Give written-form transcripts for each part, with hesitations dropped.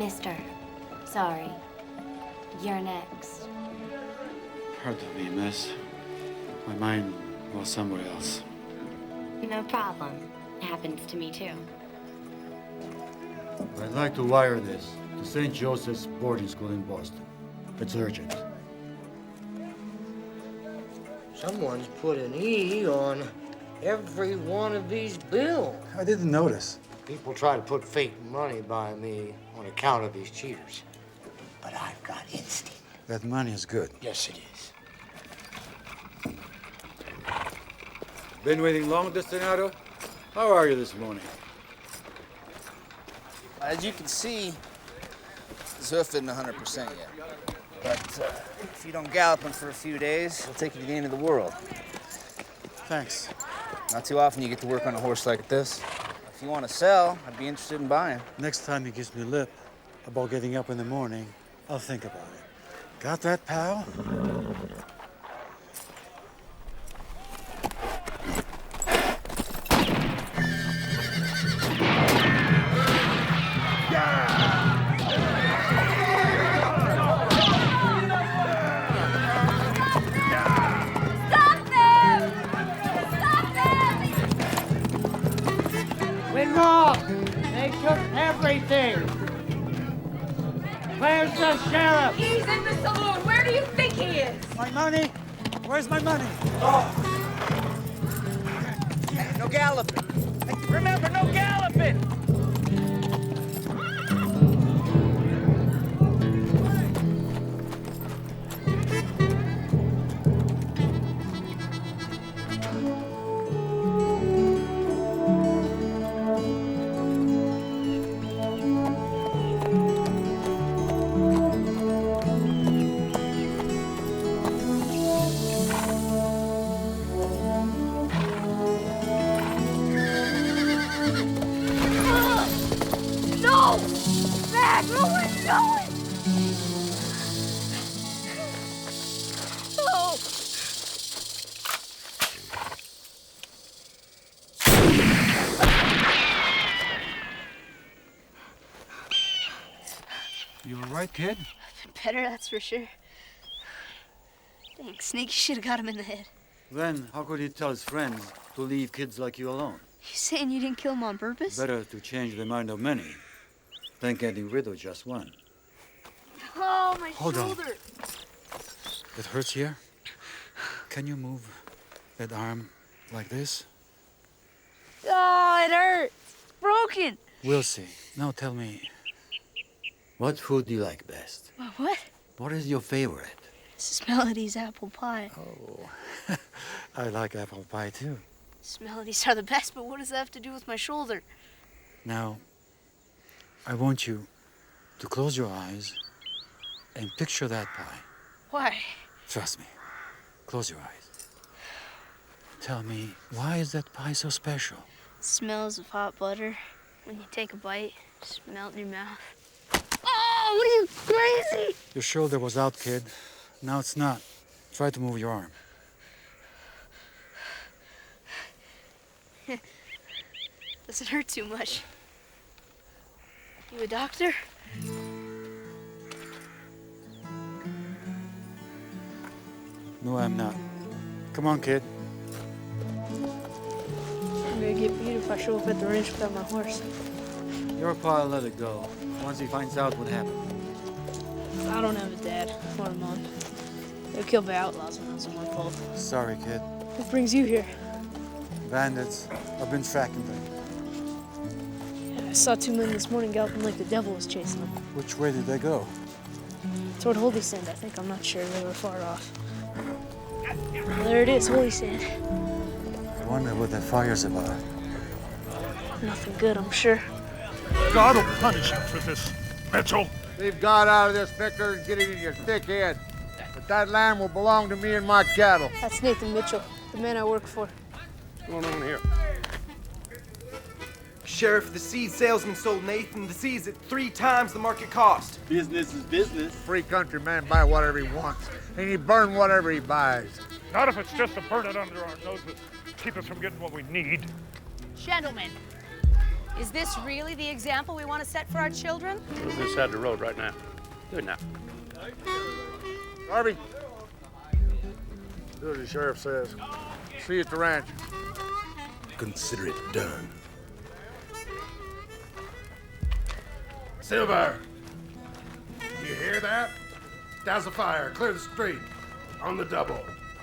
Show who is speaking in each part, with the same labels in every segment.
Speaker 1: Mister, sorry. You're next.
Speaker 2: Pardon me, miss. My mind was somewhere else.
Speaker 1: No problem. Happens to me too.
Speaker 2: I'd like to wire this to St. Joseph's boarding school in Boston. It's urgent.
Speaker 3: Someone's put an E on every one of these bills.
Speaker 2: I didn't notice.
Speaker 3: People try to put fake money by me on account of these cheaters. But I've got instinct.
Speaker 2: That money is good.
Speaker 3: Yes, it is.
Speaker 2: Been waiting long, Destinado? How are you this morning?
Speaker 4: As you can see, his hoof isn't 100% yet. But if you don't gallop him for a few days, he'll take you to the end of the world.
Speaker 2: Thanks.
Speaker 4: Not too often you get to work on a horse like this. If you want to sell, I'd be interested in buying.
Speaker 2: Next time he gives me lip about getting up in the morning, I'll think about it. Got that, pal?
Speaker 3: They took everything. Where's the sheriff?
Speaker 5: He's in the saloon. Where do you think he is?
Speaker 2: My money? Where's my money?
Speaker 4: No galloping. Remember, no galloping!
Speaker 2: You were right, kid?
Speaker 6: Better, that's for sure. Dang, Snake, you should have got him in the head.
Speaker 2: Then how could he tell his friends to leave kids like you alone?
Speaker 6: You saying you didn't kill him on purpose?
Speaker 2: Better to change the mind of many than getting rid of just one.
Speaker 6: Oh, my
Speaker 2: Hold on.
Speaker 6: shoulder.
Speaker 2: It hurts here? Can you move that arm like this?
Speaker 6: Oh, it hurts. It's broken.
Speaker 2: We'll see. Now tell me, what food do you like best?
Speaker 6: What?
Speaker 2: What is your favorite?
Speaker 6: Melodies apple pie.
Speaker 2: Oh, I like apple pie too.
Speaker 6: Melodies are the best, but what does that have to do with my shoulder?
Speaker 2: Now, I want you to close your eyes and picture that pie.
Speaker 6: Why?
Speaker 2: Trust me. Close your eyes. Tell me, why is that pie so special?
Speaker 6: Smells of hot butter. When you take a bite, just melt in your mouth. Oh, what are you, crazy?
Speaker 2: Your shoulder was out, kid. Now it's not. Try to move your arm.
Speaker 6: Doesn't hurt too much. You a doctor?
Speaker 2: No, I'm not. Come on, kid.
Speaker 6: I'm gonna get beat if I show up at the ranch without my horse.
Speaker 2: Your pa will let it go once he finds out what happened.
Speaker 6: I don't have a dad or a mom. They were killed by outlaws when I was a month old.
Speaker 2: Sorry, kid.
Speaker 6: What brings you here?
Speaker 2: Bandits. I've been tracking them.
Speaker 6: Yeah, I saw two men this morning galloping like the devil was chasing them.
Speaker 2: Which way did they go?
Speaker 6: Toward Holy Sand, I think. I'm not sure. They were far off. Well, there it is, Holy Sand.
Speaker 2: I wonder what that fire's about.
Speaker 6: Nothing good, I'm sure.
Speaker 7: God will punish you for this, Mitchell.
Speaker 8: Leave God out of this, Victor, and get it in your thick head. But that land will belong to me and my cattle.
Speaker 6: That's Nathan Mitchell, the man I work for.
Speaker 7: What's going on here?
Speaker 9: Sheriff, the seed salesman sold Nathan the seeds at 3 times the market cost.
Speaker 8: Business is business. Free country man buy whatever he wants, and he burn whatever he buys.
Speaker 7: Not if it's just to burn it under our noses, keep us from getting what we need.
Speaker 5: Gentlemen, Is this really the example we want to set for our children?
Speaker 10: We're this side of the road right now. Good now.
Speaker 8: Harvey. Do as the sheriff says. See you at the ranch.
Speaker 11: Consider it done. Silver! You hear that? Douse the fire. Clear the street. On the double.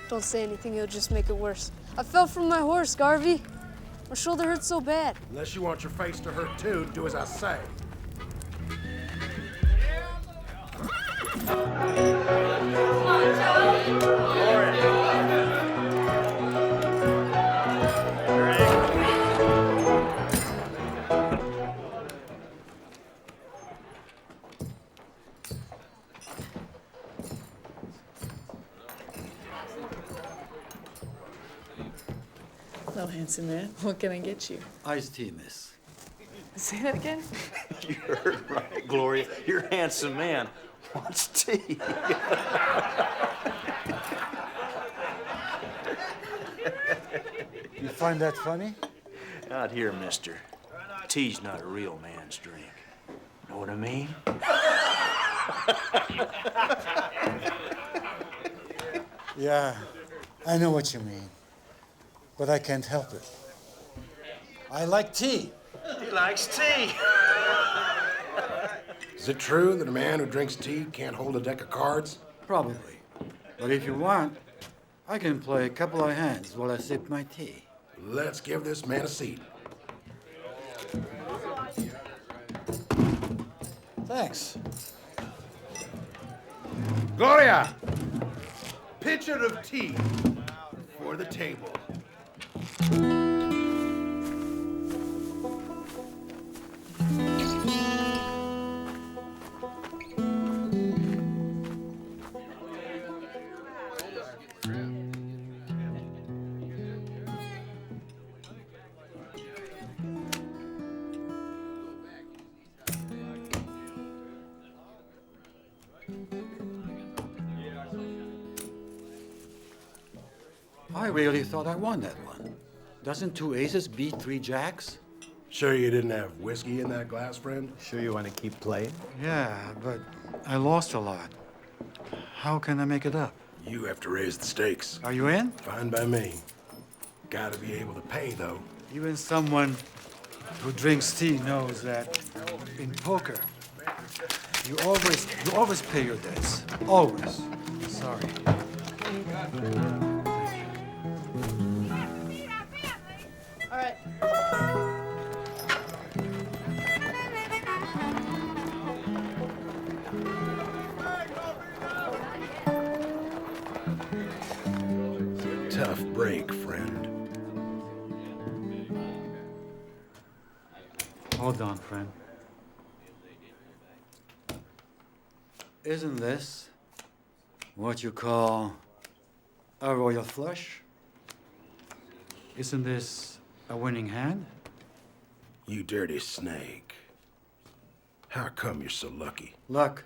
Speaker 12: Don't say anything, it'll just make it worse. I fell from my horse, Garvey. My shoulder hurts so bad.
Speaker 11: Unless you want your face to hurt too, do as I say.
Speaker 13: Hello, handsome man. What can I get you?
Speaker 2: Iced tea, miss.
Speaker 13: Say that again?
Speaker 14: You heard right, Gloria. You're a handsome man. Wants tea.
Speaker 2: You find that funny?
Speaker 14: Out here, mister. Tea's not a real man's drink. Know what I mean?
Speaker 2: Yeah, I know what you mean. But I can't help it. I like tea.
Speaker 14: He likes tea.
Speaker 11: Is it true that a man who drinks tea can't hold a deck of cards?
Speaker 2: Probably. But if you want, I can play a couple of hands while I sip my tea.
Speaker 11: Let's give this man a seat.
Speaker 2: Thanks.
Speaker 11: Gloria! Pitcher of tea for the table.
Speaker 2: I really thought I won that one. Doesn't 2 aces beat 3 jacks?
Speaker 11: Sure you didn't have whiskey in that glass, friend?
Speaker 15: Sure you want to keep playing?
Speaker 2: Yeah, but I lost a lot. How can I make it up?
Speaker 11: You have to raise the stakes.
Speaker 2: Are you in?
Speaker 11: Fine by me. Gotta be able to pay, though.
Speaker 2: Even someone who drinks tea knows that in poker, you always pay your debts. Always. Sorry.
Speaker 12: All right.
Speaker 11: Tough break, friend.
Speaker 2: Hold on, friend. Isn't this what you call a royal flush? Isn't this a winning hand?
Speaker 11: You dirty snake. How come you're so lucky?
Speaker 2: Luck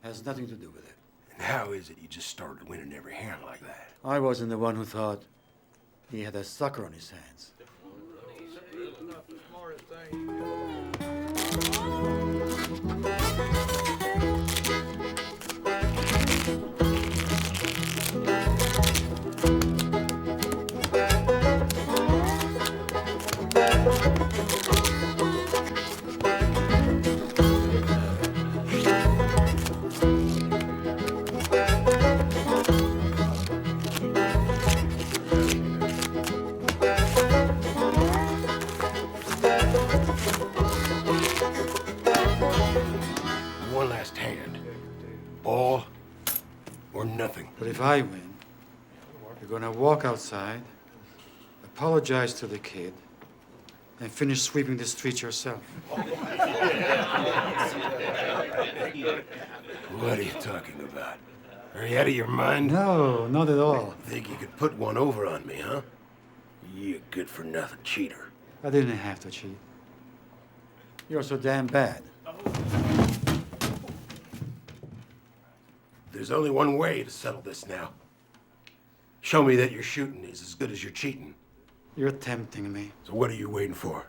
Speaker 2: has nothing to do with it.
Speaker 11: And how is it you just started winning every hand like that?
Speaker 2: I wasn't the one who thought he had a sucker on his hands.
Speaker 11: One last hand. All or nothing.
Speaker 2: But if I win, you're gonna walk outside, apologize to the kid, and finish sweeping the streets yourself.
Speaker 11: What are you talking about? Are you out of your mind?
Speaker 2: No, not at all.
Speaker 11: Think you could put one over on me, huh? You good-for-nothing cheater.
Speaker 2: I didn't have to cheat. You're so damn bad.
Speaker 11: There's only one way to settle this now. Show me that your shooting is as good as your cheating.
Speaker 2: You're tempting me.
Speaker 11: So what are you waiting for?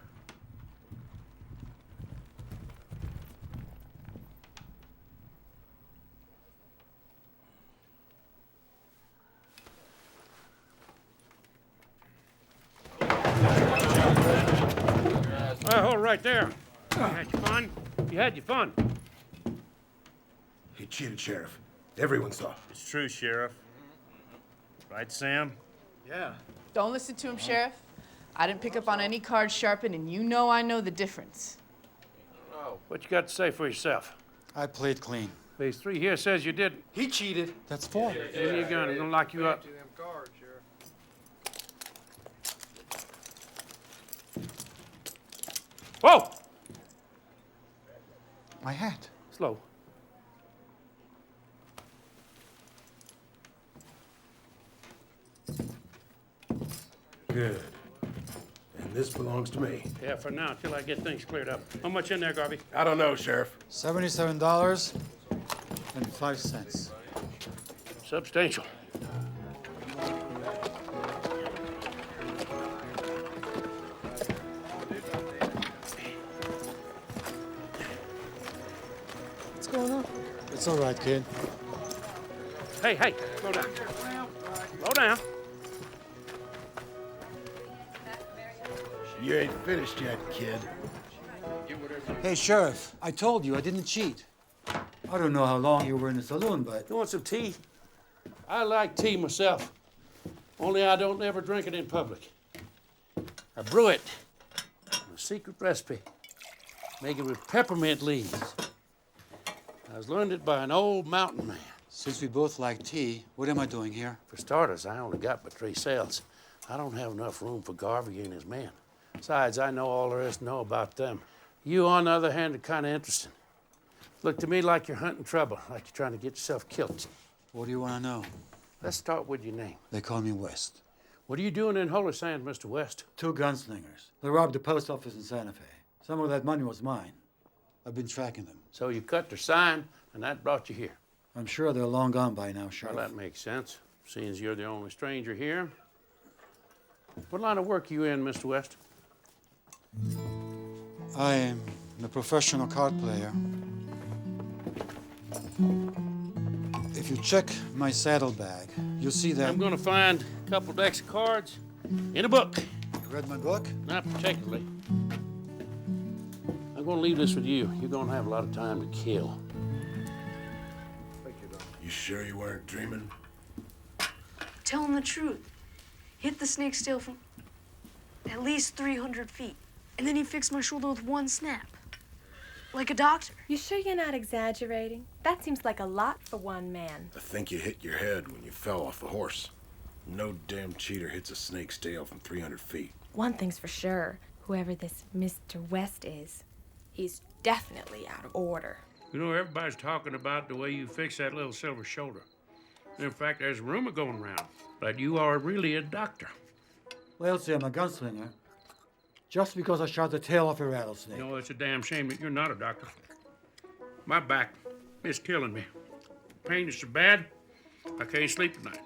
Speaker 10: right there. You had your fun? You had your fun.
Speaker 11: He cheated, Sheriff. Everyone saw.
Speaker 14: It's true, Sheriff. Right, Sam?
Speaker 2: Yeah.
Speaker 13: Don't listen to him, Sheriff. I didn't pick up on any cards sharpened, and you know I know the difference.
Speaker 10: Oh, what you got to say for yourself?
Speaker 2: I played clean.
Speaker 10: Phase 3 here says you didn't.
Speaker 2: He cheated. That's 4.
Speaker 10: Give me your gun. I'm gonna lock you up. Whoa!
Speaker 2: My hat.
Speaker 10: Slow.
Speaker 11: Good. And this belongs to me.
Speaker 10: Yeah, for now, until I get things cleared up. How much in there, Garvey?
Speaker 11: I don't know, Sheriff.
Speaker 2: $77.05.
Speaker 10: Substantial.
Speaker 12: What's going on?
Speaker 2: It's all right, kid.
Speaker 10: Hey, hey, slow down. Slow down.
Speaker 11: You ain't finished yet, kid.
Speaker 2: Hey, Sheriff, I told you I didn't cheat. I don't know how long you were in the saloon, but...
Speaker 10: You want some tea? I like tea myself. Only I don't ever drink it in public. I brew it. A secret recipe. Make it with peppermint leaves. I was learned it by an old mountain man.
Speaker 2: Since we both like tea, what am I doing here?
Speaker 10: For starters, I only got but 3 cells. I don't have enough room for Garvey and his men. Besides, I know all there is to know about them. You, on the other hand, are kind of interesting. Look to me like you're hunting trouble, like you're trying to get yourself killed.
Speaker 2: What do you want to know?
Speaker 10: Let's start with your name.
Speaker 2: They call me West.
Speaker 10: What are you doing in Holy Sand, Mr. West?
Speaker 2: 2 gunslingers. They robbed the post office in Santa Fe. Some of that money was mine. I've been tracking them.
Speaker 10: So you cut their sign, and that brought you here.
Speaker 2: I'm sure they're long gone by now, Sheriff.
Speaker 10: Well, that makes sense, seeing as you're the only stranger here. What line of work are you in, Mr. West?
Speaker 2: I am a professional card player. If you check my saddlebag, you'll see that...
Speaker 10: I'm gonna find a couple decks of cards in a book.
Speaker 2: You read my book?
Speaker 10: Not particularly. I'm gonna leave this with you. You're gonna have a lot of time to kill.
Speaker 11: You sure you weren't dreaming?
Speaker 12: Tell him the truth. Hit the snake's tail from at least 300 feet. And then he fixed my shoulder with 1 snap. Like a doctor.
Speaker 5: You sure you're not exaggerating? That seems like a lot for one man.
Speaker 11: I think you hit your head when you fell off the horse. No damn cheater hits a snake's tail from 300 feet.
Speaker 5: One thing's for sure. Whoever this Mr. West is, he's definitely out of order.
Speaker 10: You know, everybody's talking about the way you fix that little silver shoulder. In fact, there's a rumor going around that you are really a doctor.
Speaker 2: Well, see, I'm a gunslinger. Just because I shot the tail off a rattlesnake.
Speaker 10: You know, it's a damn shame that you're not a doctor. My back is killing me. Pain is so bad, I can't sleep at night.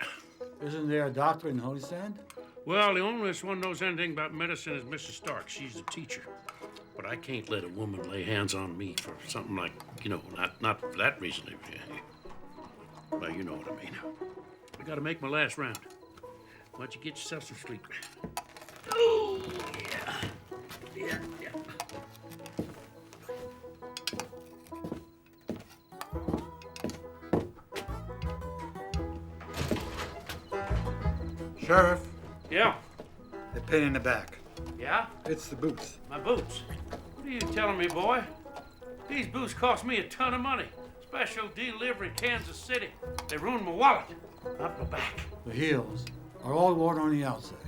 Speaker 2: Isn't there a doctor in Holy Sand?
Speaker 10: Well, the only one knows anything about medicine is Mrs. Stark. She's a teacher. But I can't let a woman lay hands on me for something like, you know, not for that reason. Well, you know what I mean. I gotta make my last round. Why don't you get yourself some sleep? Oh, yeah. Yeah.
Speaker 2: Sheriff.
Speaker 10: Yeah?
Speaker 2: The pain in the back.
Speaker 10: Yeah?
Speaker 2: It's the boots.
Speaker 10: My boots? What are you telling me, boy? These boots cost me a ton of money. Special delivery, Kansas City. They ruined my wallet, not my back.
Speaker 2: The heels are all worn on the outside.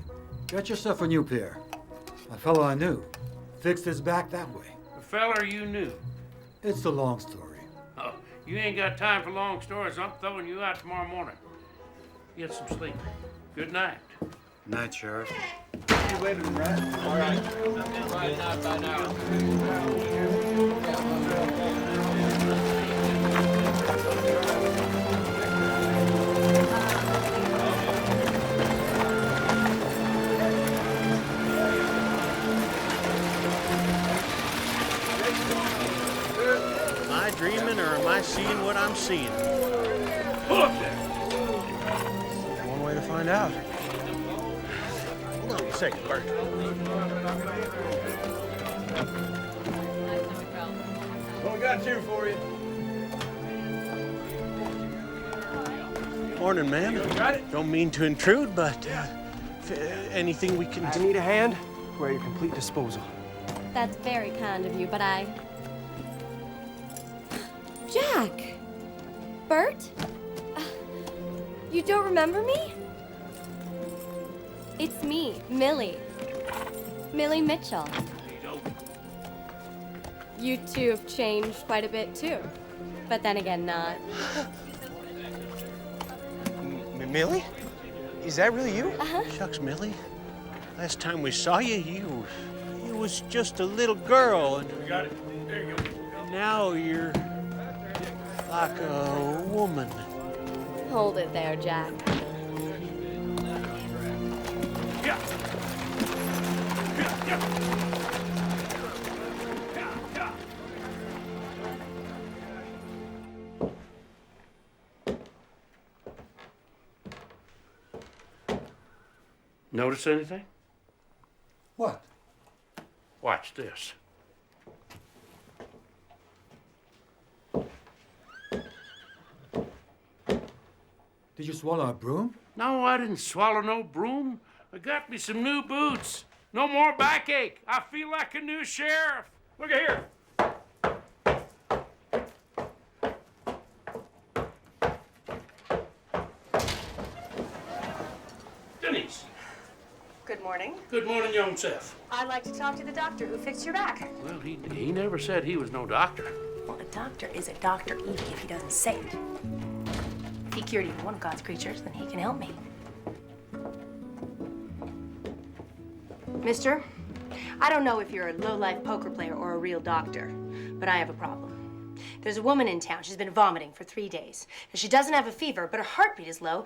Speaker 2: Get yourself a new pair. A fellow I knew fixed his back that way.
Speaker 10: The fella you knew?
Speaker 2: It's a long story.
Speaker 10: Oh, you ain't got time for long stories. I'm throwing you out tomorrow morning. Get some sleep. Good night.
Speaker 2: Night, Sheriff.
Speaker 9: You waited, right? All right. Bye now.
Speaker 14: Am I dreaming or am I seeing what I'm seeing?
Speaker 10: Pull up there.
Speaker 9: One way to find out.
Speaker 14: Hold on a second, Bert.
Speaker 9: got two for you.
Speaker 15: Morning, ma'am.
Speaker 9: You got it?
Speaker 15: Don't mean to intrude, but anything we can
Speaker 9: I
Speaker 15: do?
Speaker 9: need a hand. We're at your complete disposal.
Speaker 16: That's very kind of you, but I... Jack! Bert? You don't remember me? It's me, Millie. Millie Mitchell. You two have changed quite a bit, too. But then again, not.
Speaker 15: Millie? Is that really you?
Speaker 16: Uh-huh.
Speaker 15: Shucks, Millie. Last time we saw you, you was just a little girl. And
Speaker 10: We got it. There you go.
Speaker 15: now you're like a woman.
Speaker 16: Hold it there, Jack.
Speaker 10: Yeah. Notice anything?
Speaker 2: What?
Speaker 10: Watch this.
Speaker 2: Did you swallow a broom?
Speaker 10: No, I didn't swallow no broom. I got me some new boots. No more backache. I feel like a new sheriff. Look at here. Denise.
Speaker 17: Good morning.
Speaker 10: Good morning, young Seth.
Speaker 17: I'd like to talk to the doctor who fixed your back.
Speaker 10: Well, he never said he was no doctor.
Speaker 17: Well, a doctor is a doctor even if he doesn't say it. If he cured even one of God's creatures, then he can help me. Mister, I don't know if you're a low-life poker player or a real doctor, but I have a problem. There's a woman in town. She's been vomiting for 3 days. And she doesn't have a fever, but her heartbeat is low,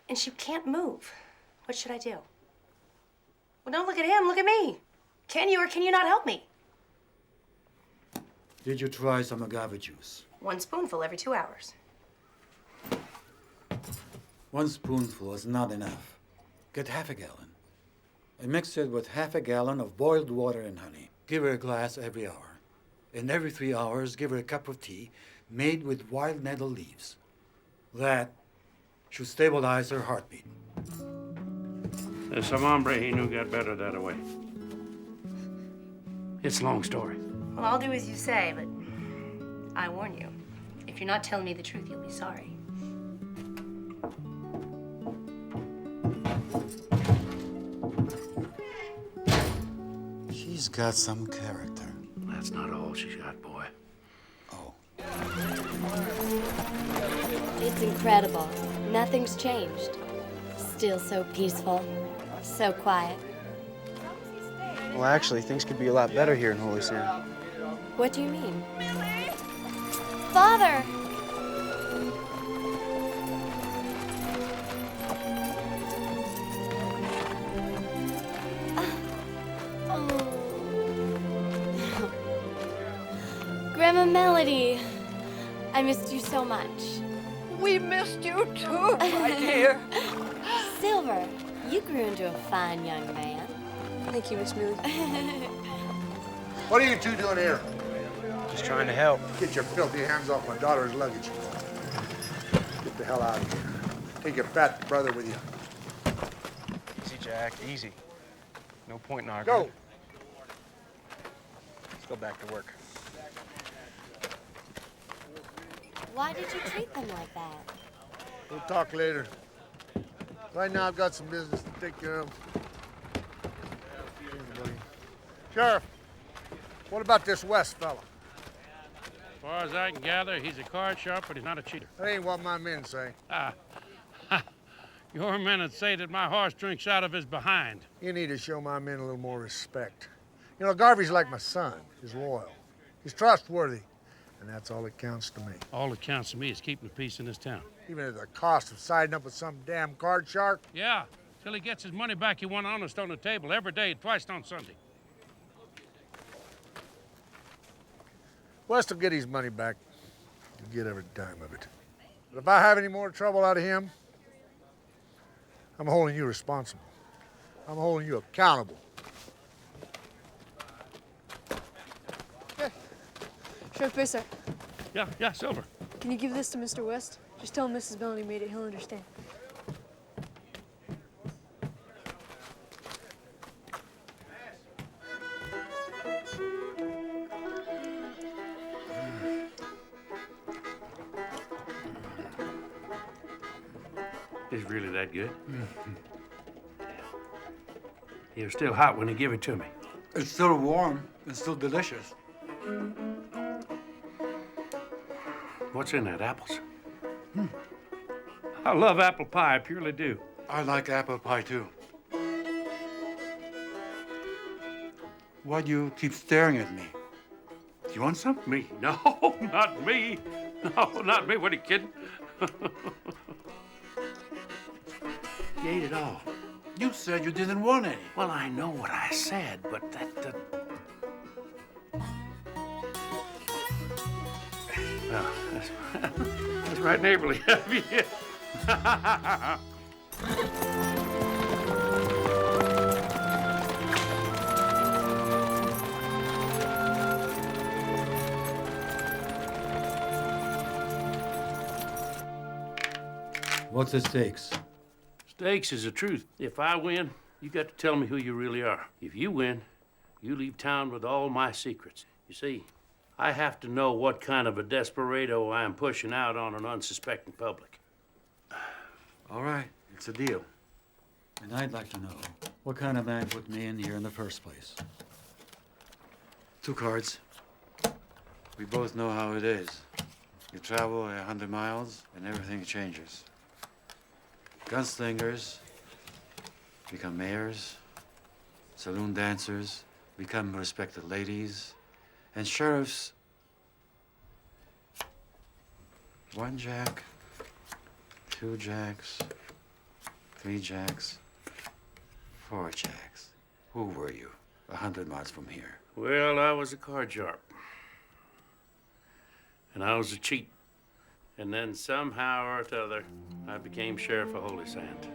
Speaker 17: and she can't move. What should I do? Well, don't look at him. Look at me. Can you or can you not help me?
Speaker 2: Did you try some agave juice?
Speaker 17: 1 spoonful every 2 hours.
Speaker 2: 1 spoonful is not enough. Get half a gallon. And mix it with half a gallon of boiled water and honey. Give her a glass every hour. And every 3 hours, give her a cup of tea made with wild nettle leaves. That should stabilize her heartbeat.
Speaker 10: There's some hombre he knew got better that way. It's a long story.
Speaker 17: Well, I'll do as you say, but I warn you, if you're not telling me the truth, you'll be sorry.
Speaker 2: She's got some character.
Speaker 10: That's not all she's got, boy.
Speaker 2: Oh.
Speaker 16: It's incredible. Nothing's changed. Still so peaceful, so quiet.
Speaker 18: Well, actually, things could be a lot better here in Holy Sand.
Speaker 16: What do you mean? Father! Grandma Melody, I missed you so much.
Speaker 19: We missed you too, my dear.
Speaker 16: Silver, you grew into a fine young man.
Speaker 12: Thank you, Miss Millie.
Speaker 8: What are you two doing here?
Speaker 18: Just trying to help.
Speaker 8: Get your filthy hands off my daughter's luggage. Get the hell out of here. Take your fat brother with you.
Speaker 18: Easy, Jack, easy. No point in arguing.
Speaker 8: Go.
Speaker 18: Let's go back to work.
Speaker 16: Why did you treat them like that?
Speaker 8: We'll talk later. Right now, I've got some business to take care of. Sheriff, what about this West fella?
Speaker 10: As far as I can gather, he's a card sharp, but he's not a cheater.
Speaker 8: That ain't what my men say.
Speaker 10: Your men would say that my horse drinks out of his behind.
Speaker 8: You need to show my men a little more respect. You know, Garvey's like my son. He's loyal. He's trustworthy. And that's all that counts to me.
Speaker 10: All that counts to me is keeping the peace in this town.
Speaker 8: Even at the cost of siding up with some damn card shark?
Speaker 10: Yeah, till he gets his money back he won honest on the table every day, twice on Sunday.
Speaker 8: West will get his money back. He'll get every dime of it. But if I have any more trouble out of him, I'm holding you responsible. I'm holding you accountable.
Speaker 12: Sheriff Pacer,
Speaker 10: Yeah, Silver.
Speaker 12: can you give this to Mr. West? Just tell him Mrs. Melanie made it. He'll understand.
Speaker 10: It's really that good? It was still hot when he gave it to me.
Speaker 2: It's still warm and still delicious.
Speaker 10: What's in that, apples? I love apple pie, I purely do.
Speaker 2: I like apple pie too. Why do you keep staring at me? Do you want some?
Speaker 10: Me? No, not me. No, not me. What are you kidding? You ate it all.
Speaker 2: You said you didn't want any.
Speaker 10: Well, I know what I said, but that... Well, that's right neighborly of you.
Speaker 2: What's the stakes?
Speaker 10: Stakes is the truth. If I win, you got to tell me who you really are. If you win, you leave town with all my secrets. You see, I have to know what kind of a desperado I am pushing out on an unsuspecting public.
Speaker 2: All right, it's a deal. And I'd like to know what kind of man put me in here in the first place. 2 cards. We both know how it is. You travel 100 miles and everything changes. Gunslingers become mayors, saloon dancers become respected ladies, and sheriffs, 1 jack, 2 jacks, 3 jacks, 4 jacks. Who were you 100 miles from here?
Speaker 10: Well, I was a card sharp. And I was a cheat. And then somehow or other, I became sheriff of Holy Sand.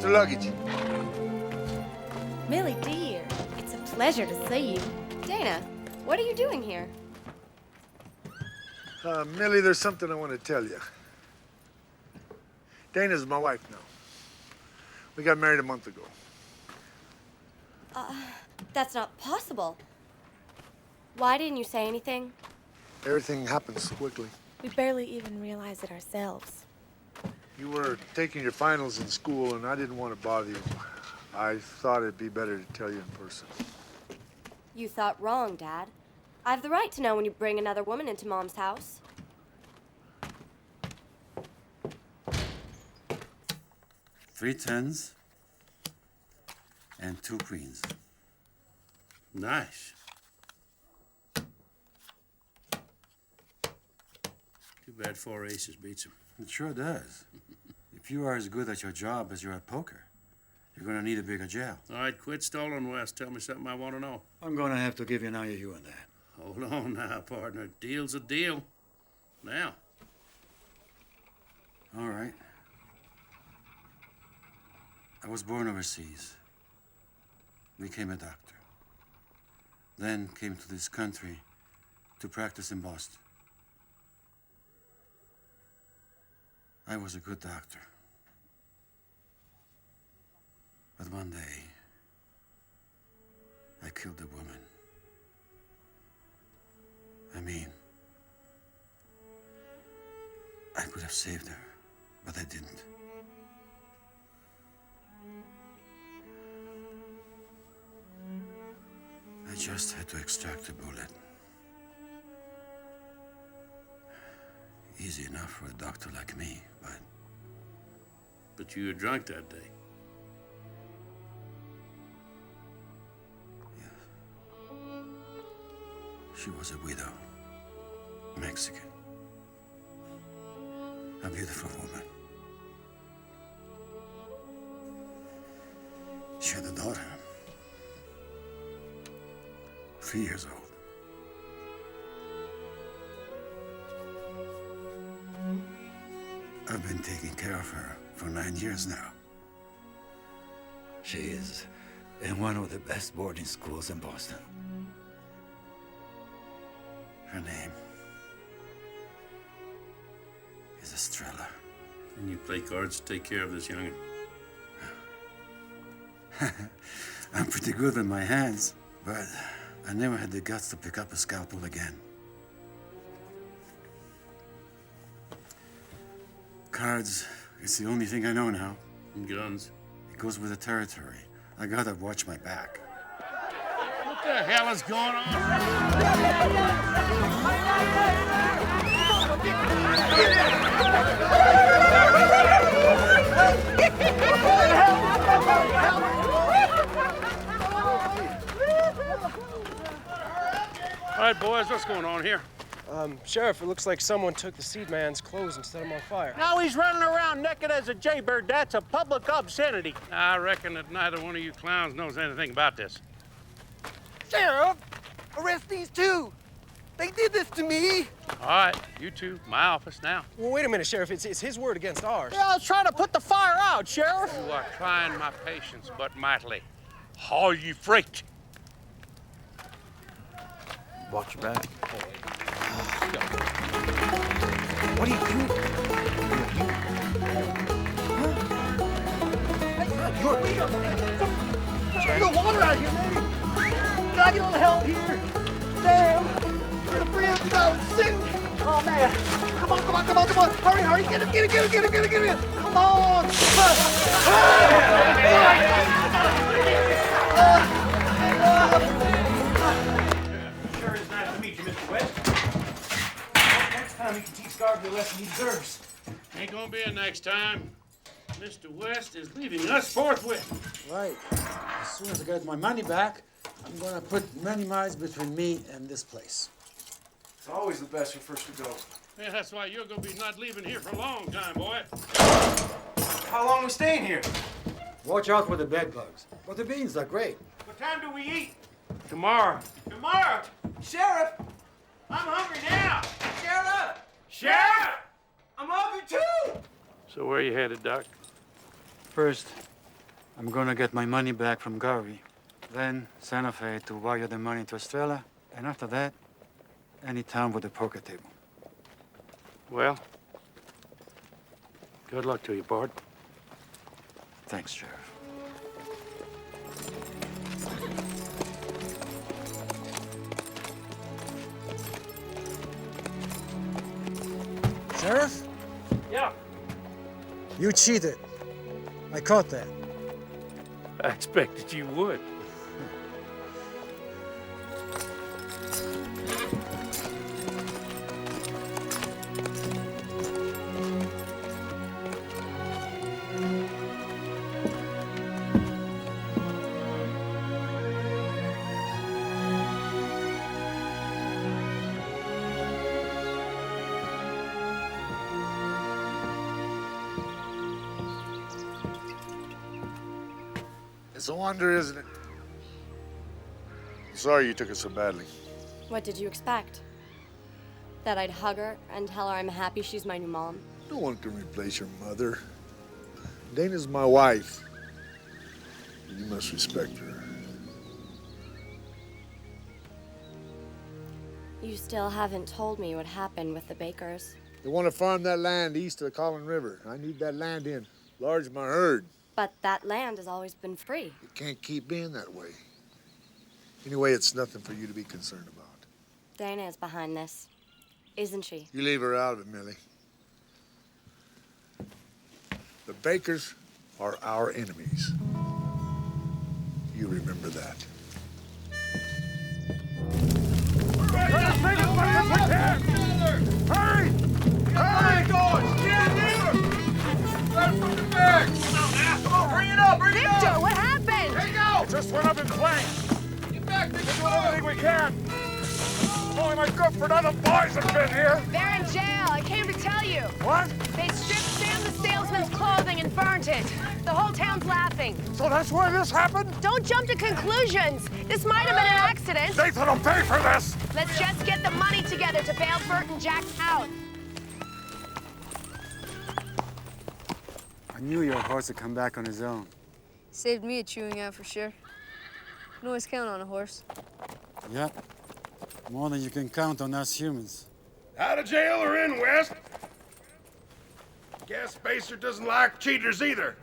Speaker 8: Luggage.
Speaker 16: Millie dear, it's a pleasure to see you. Dana, what are you doing here?
Speaker 8: Millie, there's something I want to tell you. Dana's my wife now. We got married a month ago.
Speaker 16: That's not possible. Why didn't you say anything?
Speaker 8: Everything happened so quickly.
Speaker 5: We barely even realized it ourselves.
Speaker 8: You were taking your finals in school, and I didn't want to bother you. I thought it'd be better to tell you in person.
Speaker 16: You thought wrong, Dad. I have the right to know when you bring another woman into Mom's house.
Speaker 2: 3 10s and 2 queens.
Speaker 10: Nice. Too bad 4 aces beats him.
Speaker 2: It sure does. If you are as good at your job as you're at poker, you're going to need a bigger jail.
Speaker 10: All right, quit stalling, West. Tell me something I want to know.
Speaker 2: I'm going to have to give you an IOU on that.
Speaker 10: Hold on now, partner. Deal's a deal. Now.
Speaker 2: All right. I was born overseas. Became a doctor. Then came to this country to practice in Boston. I was a good doctor. But one day, I killed a woman. I mean, I could have saved her, but I didn't. I just had to extract the bullet. Easy enough for a doctor like me, but...
Speaker 10: But you were drunk that day.
Speaker 2: She was a widow. Mexican. A beautiful woman. She had a daughter. 3 years old. I've been taking care of her for 9 years now. She is in one of the best boarding schools in Boston. Her name is Estrella.
Speaker 10: And you play cards to take care of this young'un?
Speaker 2: I'm pretty good with my hands, but I never had the guts to pick up a scalpel again. Cards, it's the only thing I know now.
Speaker 10: And guns?
Speaker 2: It goes with the territory. I gotta watch my back.
Speaker 10: What the hell is going on? All right, boys, what's going on here?
Speaker 18: Sheriff, it looks like someone took the seed man's clothes and set him on fire.
Speaker 15: Now he's running around naked as a jaybird. That's a public obscenity.
Speaker 10: I reckon that neither one of you clowns knows anything about this.
Speaker 19: Sheriff, arrest these two. They did this to me.
Speaker 10: All right, you two, my office now.
Speaker 18: Well, wait a minute, Sheriff. It's his word against ours.
Speaker 15: Yeah, I was trying to put the fire out, Sheriff.
Speaker 10: You are trying my patience, but mightily. Haul ye freight.
Speaker 14: Watch your back.
Speaker 19: What are you doing? Huh? You're water out here, man. Can I get a little help here? Damn. You're the friends without sin. Oh, man. Come on. Hurry. Get him. Come on.
Speaker 9: Sure is nice to meet you, Mr. West. Next time you can teach Garvey a lesson he deserves.
Speaker 10: Ain't gonna be a next time. Mr. West is leaving us forthwith.
Speaker 2: Right. As soon as I get my money back, I'm gonna put many miles between me and this place.
Speaker 18: It's always the best for first to go.
Speaker 10: Yeah, that's why you're gonna be not leaving here for a long time, boy.
Speaker 18: How long are we staying here?
Speaker 2: Watch out for the bed bugs. But the beans are great.
Speaker 18: What time do we eat?
Speaker 10: Tomorrow.
Speaker 18: Tomorrow? Sheriff, I'm hungry now. Sheriff! I'm hungry too!
Speaker 10: So where you headed, Doc?
Speaker 2: First, I'm gonna get my money back from Garvey. Then Santa Fe to wire the money to Estrella. And after that, any town with a poker table.
Speaker 10: Well, good luck to you, Bart.
Speaker 2: Thanks, Sheriff.
Speaker 8: Sheriff?
Speaker 10: Yeah.
Speaker 8: You cheated. I caught that.
Speaker 10: I expected you would.
Speaker 8: It's a wonder, isn't it? I'm sorry you took it so badly.
Speaker 16: What did you expect? That I'd hug her and tell her I'm happy she's my new mom?
Speaker 8: No one can replace your mother. Dana's my wife. And you must respect her.
Speaker 16: You still haven't told me what happened with the Bakers.
Speaker 8: They want to farm that land east of the Collin River. I need that land in. Large my herd.
Speaker 16: But that land has always been free.
Speaker 8: It can't keep being that way. Anyway, it's nothing for you to be concerned about.
Speaker 16: Dana is behind this, isn't she?
Speaker 8: You leave her out of it, Millie. The Bakers are our enemies. You remember that.
Speaker 11: Hurry! Hurry, doors! Get in here! Right from the back! Come on, bring it up!
Speaker 5: Victor, what happened?
Speaker 11: Here you go!
Speaker 7: Just went up in flank.
Speaker 11: Get back,
Speaker 7: We're doing everything we can.
Speaker 11: Only my good for nothing boys have been here.
Speaker 20: They're in jail. I came to tell you.
Speaker 11: What?
Speaker 20: They stripped Sam the salesman's clothing and burnt it. The whole town's laughing.
Speaker 11: So that's where this happened?
Speaker 20: Don't jump to conclusions. This might have been an accident.
Speaker 11: Nathan will pay for this.
Speaker 20: Let's just get the money together to bail Bert and Jack out.
Speaker 2: I knew your horse would come back on his own.
Speaker 12: Saved me a chewing out for sure. You can always count on a horse.
Speaker 2: Yeah. More than you can count on us humans.
Speaker 11: Out of jail or in, West? Guess Baser doesn't like cheaters either.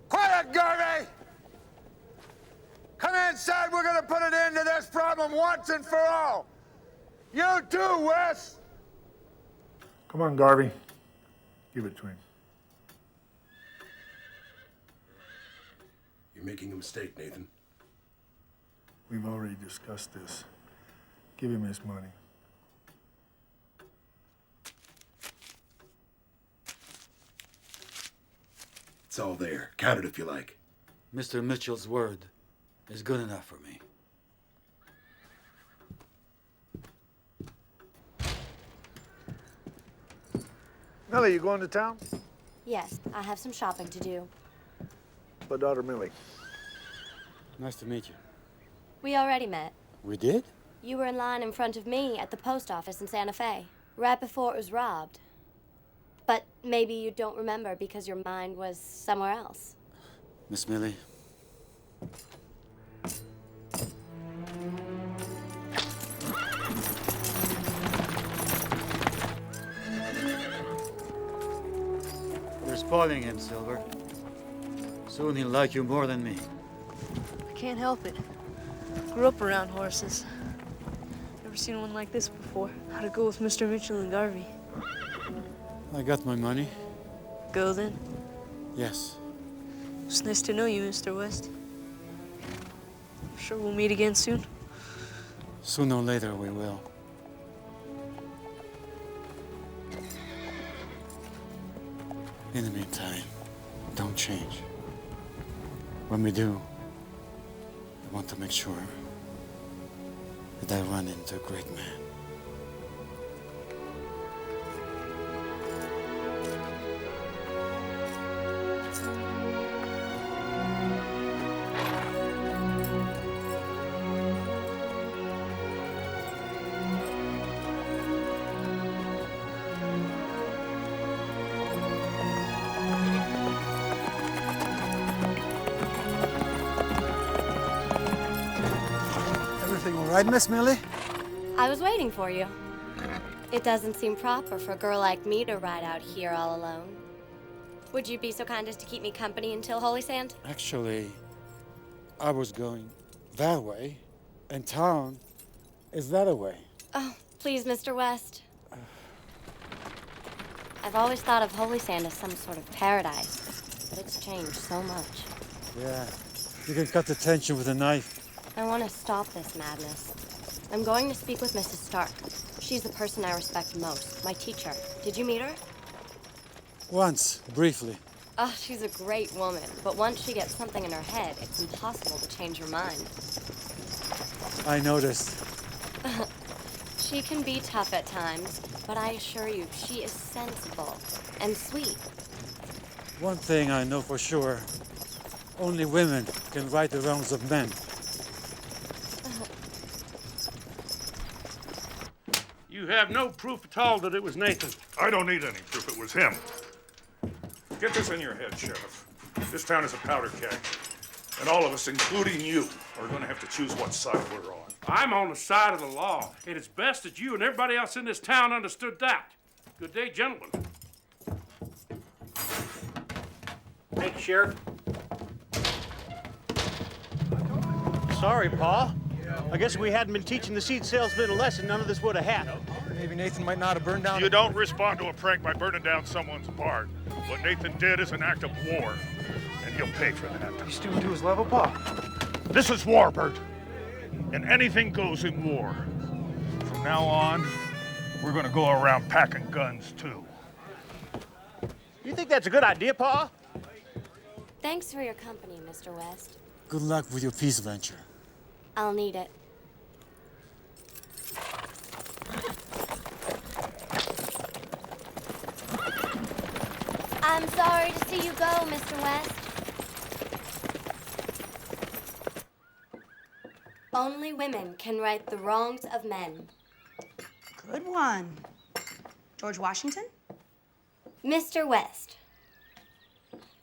Speaker 8: Quiet, Garvey! Come inside, we're gonna put an end to this problem once and for all. You too, Wes!
Speaker 7: Come on, Garvey. Give it to him.
Speaker 11: You're making a mistake, Nathan.
Speaker 7: We've already discussed this. Give him his money.
Speaker 11: It's all there. Count it if you like.
Speaker 2: Mr. Mitchell's word is good enough for me.
Speaker 8: Millie, you going to town?
Speaker 16: Yes, I have some shopping to do.
Speaker 8: My daughter, Millie.
Speaker 2: Nice to meet you.
Speaker 16: We already met.
Speaker 2: We did?
Speaker 16: You were in line in front of me at the post office in Santa Fe, right before it was robbed. But maybe you don't remember because your mind was somewhere else.
Speaker 2: Miss Millie. You're spoiling him, Silver. Soon he'll like you more than me.
Speaker 12: I can't help it. Grew up around horses. Never seen one like this before. How'd it go with Mr. Mitchell and Garvey?
Speaker 2: I got my money.
Speaker 12: Go then.
Speaker 2: Yes.
Speaker 12: It's nice to know you, Mr. West. I'm sure we'll meet again soon.
Speaker 2: Sooner or later we will. In the meantime, don't change. When we do, I want to make sure that I run into a great man. All right, Miss Millie?
Speaker 16: I was waiting for you. It doesn't seem proper for a girl like me to ride out here all alone. Would you be so kind as to keep me company until Holy Sand?
Speaker 2: Actually, I was going that way, and town is that way.
Speaker 16: Oh, please, Mr. West. I've always thought of Holy Sand as some sort of paradise, but it's changed so much.
Speaker 2: Yeah, you can cut the tension with a knife.
Speaker 16: I want to stop this madness. I'm going to speak with Mrs. Stark. She's the person I respect most, my teacher. Did you meet her?
Speaker 2: Once, briefly.
Speaker 16: Oh, she's a great woman, but once she gets something in her head, it's impossible to change her mind.
Speaker 2: I noticed.
Speaker 16: She can be tough at times, but I assure you, she is sensible and sweet.
Speaker 2: One thing I know for sure, only women can right the wrongs of men.
Speaker 10: You have no proof at all that it was Nathan.
Speaker 7: I don't need any proof it was him. Get this in your head, Sheriff. This town is a powder keg. And all of us, including you, are going to have to choose what side we're on.
Speaker 10: I'm on the side of the law, and it's best that you and everybody else in this town understood that. Good day, gentlemen.
Speaker 14: Thank you, Sheriff.
Speaker 15: Sorry, Pa. I guess if we hadn't been teaching the seed salesman a lesson, none of this would have happened.
Speaker 18: Maybe Nathan might not have burned down.
Speaker 7: You don't respond to a prank by burning down someone's barn. What Nathan did is an act of war, and he'll pay for that.
Speaker 18: He's stooping to his level, Pa.
Speaker 7: This is war, Bert. And anything goes in war. From now on, we're gonna go around packing guns, too.
Speaker 15: You think that's a good idea, Pa?
Speaker 16: Thanks for your company, Mr. West.
Speaker 2: Good luck with your peace venture.
Speaker 16: I'll need it. I'm sorry to see you go, Mr. West. Only women can right the wrongs of men.
Speaker 17: Good one. George Washington?
Speaker 16: Mr. West.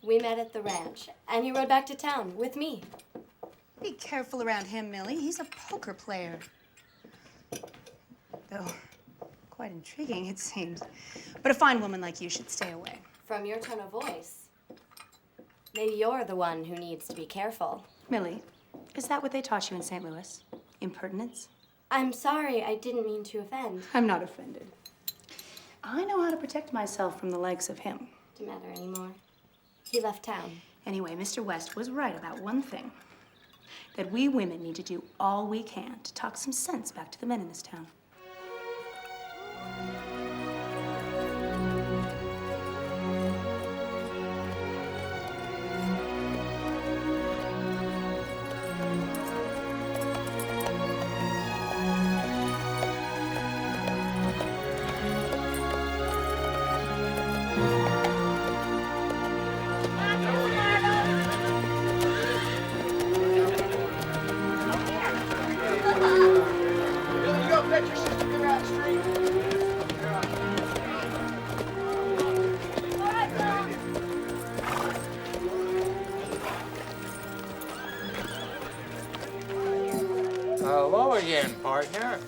Speaker 16: We met at the ranch, and he rode back to town with me.
Speaker 17: Be careful around him, Millie. He's a poker player. Though, quite intriguing, it seems. But a fine woman like you should stay away.
Speaker 16: From your tone of voice, maybe you're the one who needs to be careful.
Speaker 17: Millie, is that what they taught you in St. Louis? Impertinence?
Speaker 16: I'm sorry, I didn't mean to offend.
Speaker 17: I'm not offended. I know how to protect myself from the likes of him.
Speaker 16: Doesn't matter anymore. He left town.
Speaker 17: Anyway, Mr. West was right about one thing. That we women need to do all we can to talk some sense back to the men in this town.
Speaker 3: Hello again, partner.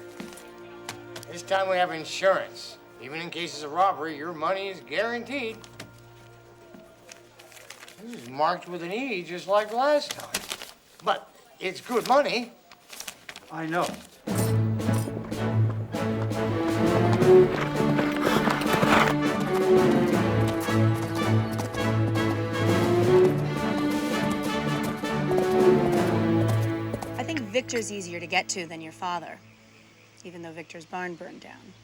Speaker 3: This time we have insurance. Even in cases of robbery, your money is guaranteed. This is marked with an E, just like last time. But it's good money.
Speaker 2: I know.
Speaker 17: I think Victor's easier to get to than your father, even though Victor's barn burned down.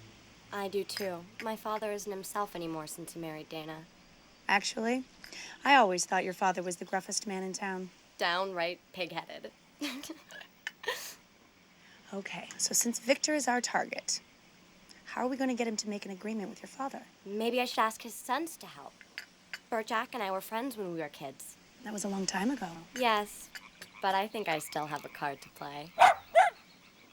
Speaker 16: I do too. My father isn't himself anymore since he married Dana.
Speaker 17: Actually, I always thought your father was the gruffest man in town.
Speaker 16: Downright pig-headed.
Speaker 17: Okay, so since Victor is our target, how are we going to get him to make an agreement with your father?
Speaker 16: Maybe I should ask his sons to help. Bert Jack and I were friends when we were kids.
Speaker 17: That was a long time ago.
Speaker 16: Yes, but I think I still have a card to play.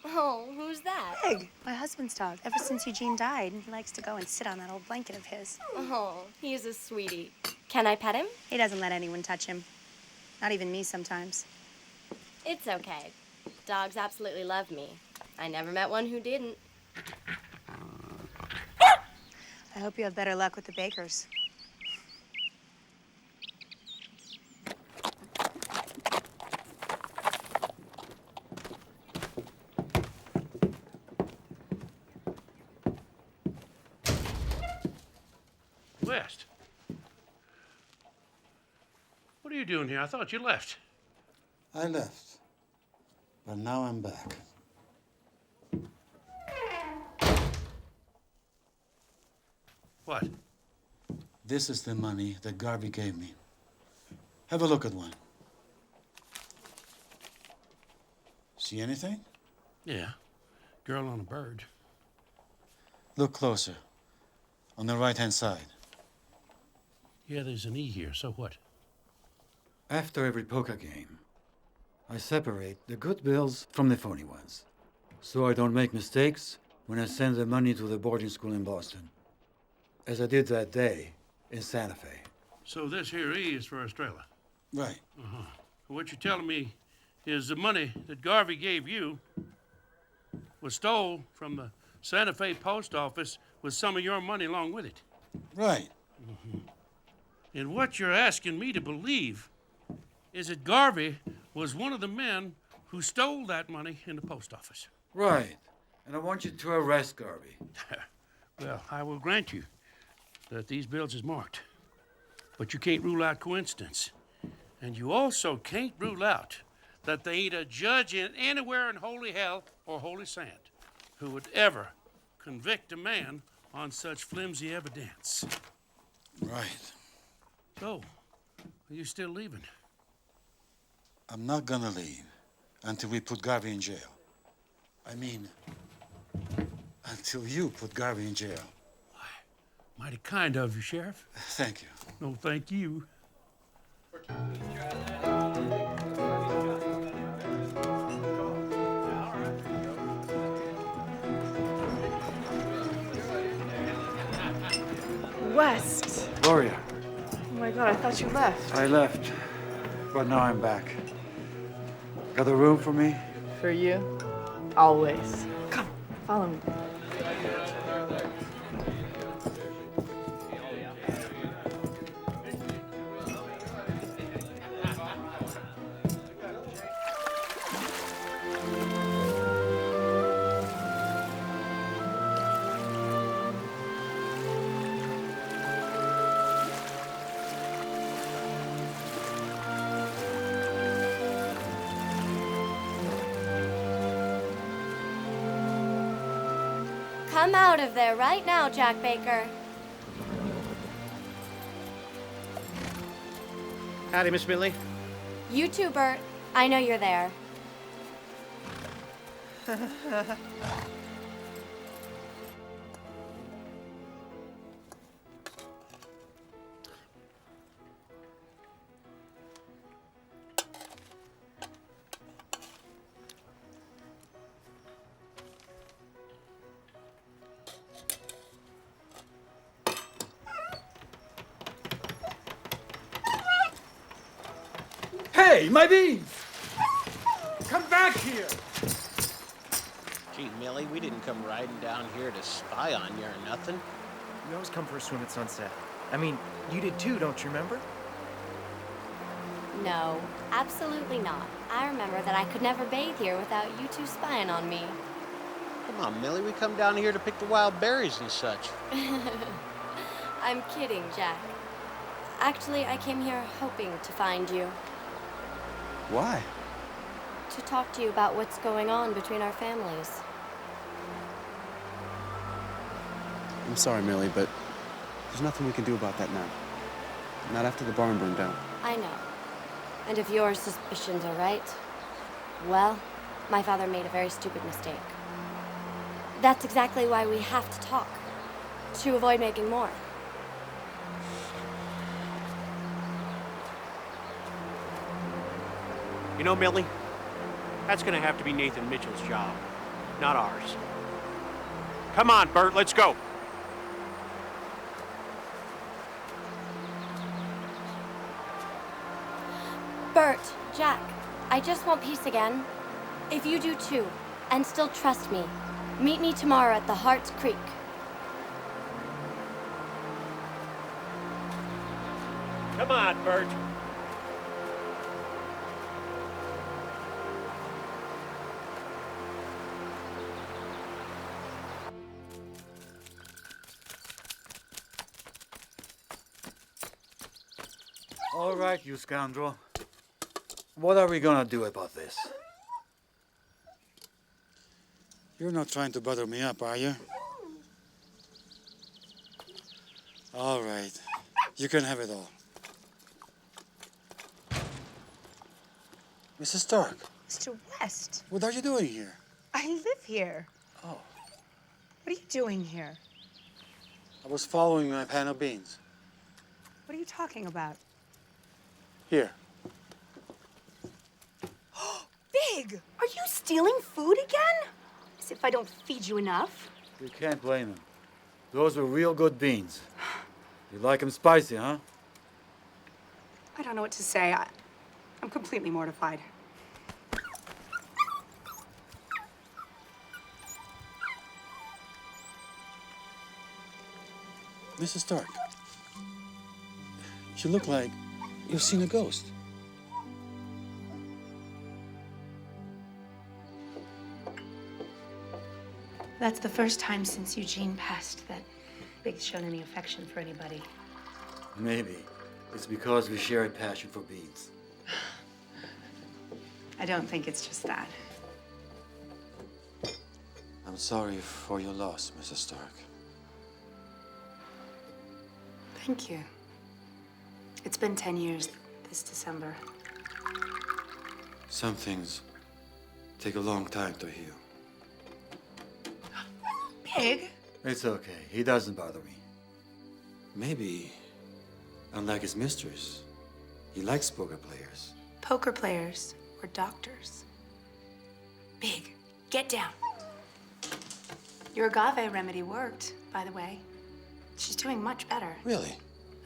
Speaker 16: Oh, who's that?
Speaker 17: Pig, my husband's dog. Ever since Eugene died, he likes to go and sit on that old blanket of his.
Speaker 16: Oh, he's a sweetie. Can I pet him?
Speaker 17: He doesn't let anyone touch him. Not even me sometimes.
Speaker 16: It's okay. Dogs absolutely love me. I never met one who didn't.
Speaker 17: I hope you have better luck with the bakers.
Speaker 10: West. What are you doing here? I thought you left.
Speaker 2: I left, but now I'm back.
Speaker 10: What?
Speaker 2: This is the money that Garvey gave me. Have a look at one. See anything?
Speaker 10: Yeah. Girl on a bird.
Speaker 2: Look closer. On the right-hand side.
Speaker 10: Yeah, there's an E here, so what?
Speaker 2: After every poker game, I separate the good bills from the phony ones, so I don't make mistakes when I send the money to the boarding school in Boston, as I did that day in Santa Fe.
Speaker 10: So this here E is for Australia?
Speaker 2: Right.
Speaker 10: Uh-huh. What you're telling me is the money that Garvey gave you was stole from the Santa Fe post office with some of your money along with it.
Speaker 2: Right.
Speaker 10: Mm-hmm. And what you're asking me to believe is that Garvey was one of the men who stole that money in the post office.
Speaker 2: Right. And I want you to arrest Garvey.
Speaker 10: Well, I will grant you that these bills is marked. But you can't rule out coincidence. And you also can't rule out that they ain't a judge in anywhere in holy hell or holy sand who would ever convict a man on such flimsy evidence.
Speaker 2: Right.
Speaker 10: So, are you still leaving?
Speaker 2: I'm not gonna leave until we put Garvey in jail. I mean, until you put Garvey in jail.
Speaker 10: Mighty kind of you, Sheriff.
Speaker 2: Thank you.
Speaker 10: No, thank you.
Speaker 13: West.
Speaker 2: Gloria,
Speaker 13: Oh my God, I thought you left.
Speaker 2: I left, but now I'm back. Got a room for me?
Speaker 13: For you? Always. Come, follow me.
Speaker 16: Come out of there right now, Jack Baker.
Speaker 15: Howdy, Miss Millie.
Speaker 16: You too, Bert. I know you're there.
Speaker 2: Hey, my beans! Come back here!
Speaker 14: Gee, Millie, we didn't come riding down here to spy on you or nothing.
Speaker 18: We always come for a swim at sunset. I mean, you did too, don't you remember?
Speaker 16: No, absolutely not. I remember that I could never bathe here without you two spying on me.
Speaker 14: Come on, Millie, we come down here to pick the wild berries and such.
Speaker 16: I'm kidding, Jack. Actually, I came here hoping to find you.
Speaker 18: Why?
Speaker 16: To talk to you about what's going on between our families.
Speaker 18: I'm sorry, Millie, but there's nothing we can do about that now. Not after the barn burned down.
Speaker 16: I know. And if your suspicions are right, well, my father made a very stupid mistake. That's exactly why we have to talk. To avoid making more.
Speaker 15: You know, Millie, that's gonna have to be Nathan Mitchell's job, not ours. Come on, Bert, let's go.
Speaker 16: Bert, Jack, I just want peace again. If you do too, and still trust me, meet me tomorrow at the Hart's Creek.
Speaker 15: Come on, Bert.
Speaker 2: All right, you scoundrel. What are we gonna do about this? You're not trying to butter me up, are you? All right. You can have it all. Mrs. Stark,
Speaker 20: Mr. West,
Speaker 2: what are you doing here?
Speaker 20: I live here.
Speaker 2: Oh.
Speaker 20: What are you doing here?
Speaker 2: I was following my pan of beans.
Speaker 20: What are you talking about?
Speaker 2: Here.
Speaker 17: Big! Are you stealing food again? As if I don't feed you enough.
Speaker 2: You can't blame them. Those were real good beans. You like them spicy, huh?
Speaker 17: I don't know what to say. I'm completely mortified.
Speaker 2: Mrs. Stark, you look like you've seen a ghost.
Speaker 17: That's the first time since Eugene passed that Big's shown any affection for anybody.
Speaker 2: Maybe it's because we share a passion for beans.
Speaker 17: I don't think it's just that.
Speaker 2: I'm sorry for your loss, Mrs. Stark.
Speaker 17: Thank you. It's been 10 years this December.
Speaker 2: Some things take a long time to heal.
Speaker 17: Big?
Speaker 2: It's okay. He doesn't bother me. Maybe, unlike his mistress, he likes poker players.
Speaker 17: Poker players or doctors? Big, get down. Your agave remedy worked, by the way. She's doing much better.
Speaker 2: Really?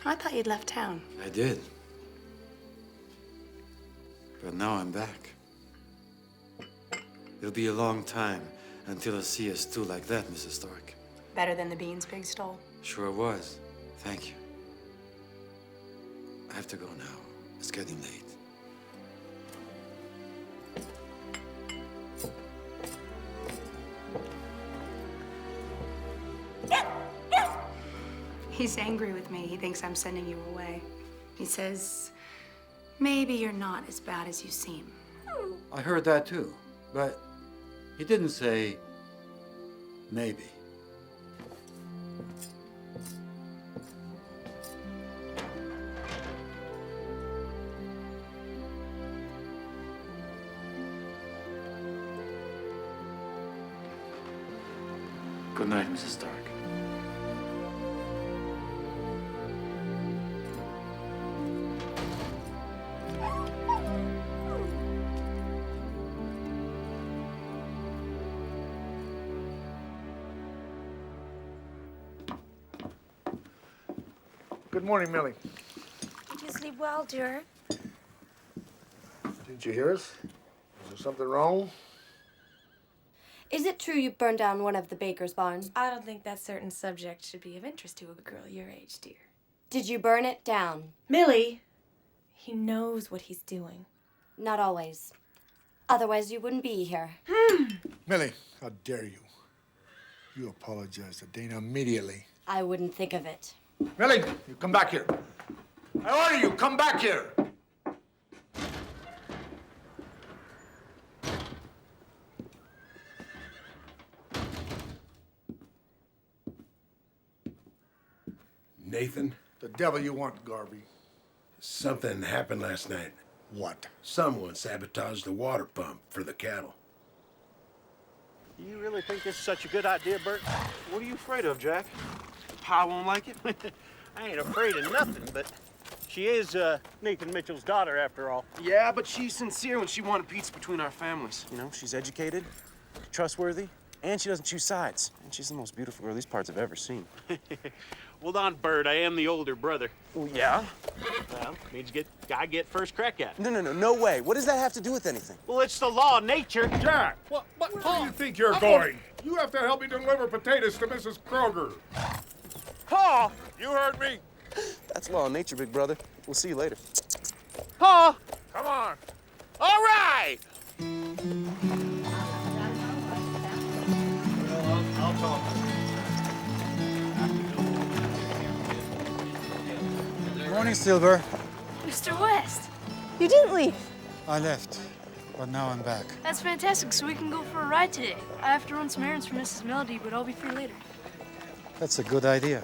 Speaker 17: Oh, I thought you'd left town.
Speaker 2: I did. But now I'm back. It'll be a long time until I see a stew like that, Mrs. Stark.
Speaker 17: Better than the beans Big stole.
Speaker 2: Sure was. Thank you. I have to go now. It's getting late.
Speaker 17: He's angry with me. He thinks I'm sending you away. He says, maybe you're not as bad as you seem.
Speaker 2: I heard that too, but he didn't say maybe. Good night, Mrs. Stark.
Speaker 8: Good morning, Millie.
Speaker 5: Did you sleep well, dear?
Speaker 8: Didn't you hear us? Is there something wrong?
Speaker 16: Is it true you burned down one of the baker's barns?
Speaker 5: I don't think that certain subject should be of interest to a girl your age, dear.
Speaker 16: Did you burn it down?
Speaker 5: Millie! He knows what he's doing.
Speaker 16: Not always. Otherwise, you wouldn't be here.
Speaker 8: Millie, how dare you? You apologize to Dana immediately.
Speaker 16: I wouldn't think of it.
Speaker 8: Millie, you come back here. I order you, come back here.
Speaker 21: Nathan?
Speaker 8: The devil you want, Garvey.
Speaker 21: Something happened last night.
Speaker 8: What?
Speaker 21: Someone sabotaged the water pump for the cattle.
Speaker 15: You really think this is such a good idea, Bert? What are you afraid of, Jack? Pa won't like it? I ain't afraid of nothing, but she is Nathan Mitchell's daughter, after all.
Speaker 18: Yeah, but she's sincere when she wanted peace between our families.
Speaker 15: You know, she's educated, trustworthy, and she doesn't choose sides. And she's the most beautiful girl these parts have ever seen.
Speaker 9: Well done, Bert. I am the older brother.
Speaker 15: Well, yeah?
Speaker 9: Well, means I get first crack at it.
Speaker 15: No way. What does that have to do with anything?
Speaker 9: Well, it's the law of nature.
Speaker 11: Jack, where do you think you're going? You have to help me deliver potatoes to Mrs. Kroger.
Speaker 15: Pa!
Speaker 11: You heard me.
Speaker 15: That's law of nature, big brother. We'll see you later.
Speaker 11: Pa! Come on. All right!
Speaker 3: I'll talk.
Speaker 2: Morning, Silver.
Speaker 12: Mr. West, you didn't leave.
Speaker 2: I left, but now I'm back.
Speaker 12: That's fantastic, so we can go for a ride today. I have to run some errands for Mrs. Melody, but I'll be free later.
Speaker 2: That's a good idea.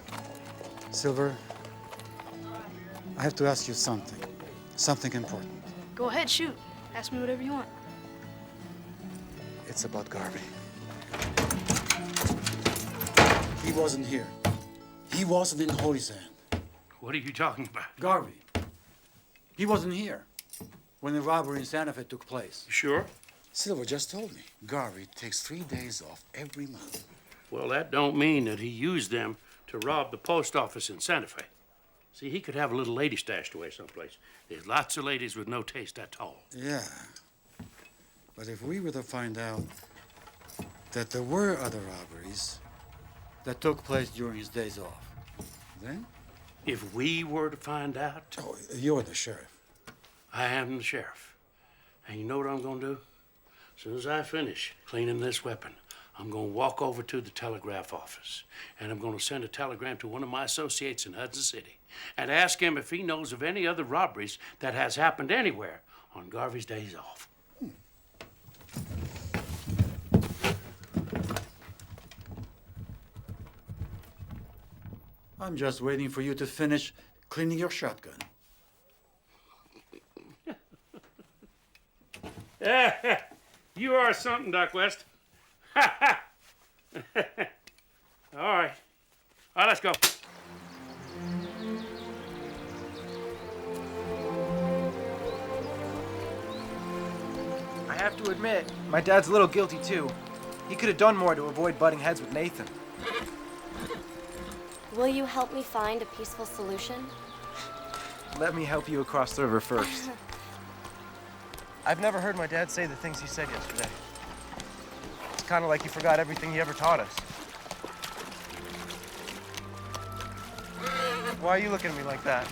Speaker 2: Silver, I have to ask you something. Something important.
Speaker 12: Go ahead, shoot. Ask me whatever you want.
Speaker 2: It's about Garvey. He wasn't here. He wasn't in Holy Sand.
Speaker 10: What are you talking about?
Speaker 2: Garvey. He wasn't here when the robbery in Santa Fe took place.
Speaker 10: Sure?
Speaker 2: Silver just told me. Garvey takes 3 days off every month.
Speaker 10: Well, that don't mean that he used them to rob the post office in Santa Fe. See, he could have a little lady stashed away someplace. There's lots of ladies with no taste at all.
Speaker 2: Yeah. But if we were to find out that there were other robberies that took place during his days off, then?
Speaker 10: If we were to find out?
Speaker 2: Oh, you're the sheriff.
Speaker 10: I am the sheriff. And you know what I'm gonna do? As soon as I finish cleaning this weapon, I'm gonna walk over to the telegraph office, and I'm gonna send a telegram to one of my associates in Hudson City and ask him if he knows of any other robberies that has happened anywhere on Garvey's days off.
Speaker 2: I'm just waiting for you to finish cleaning your shotgun.
Speaker 10: You are something, Doc West. All right. All right, let's go.
Speaker 9: have to admit, my dad's a little guilty too. He could have done more to avoid butting heads with Nathan.
Speaker 16: Will you help me find a peaceful solution?
Speaker 9: Let me help you across the river first. I've never heard my dad say the things he said yesterday. It's kind of like he forgot everything he ever taught us. Why are you looking at me like that?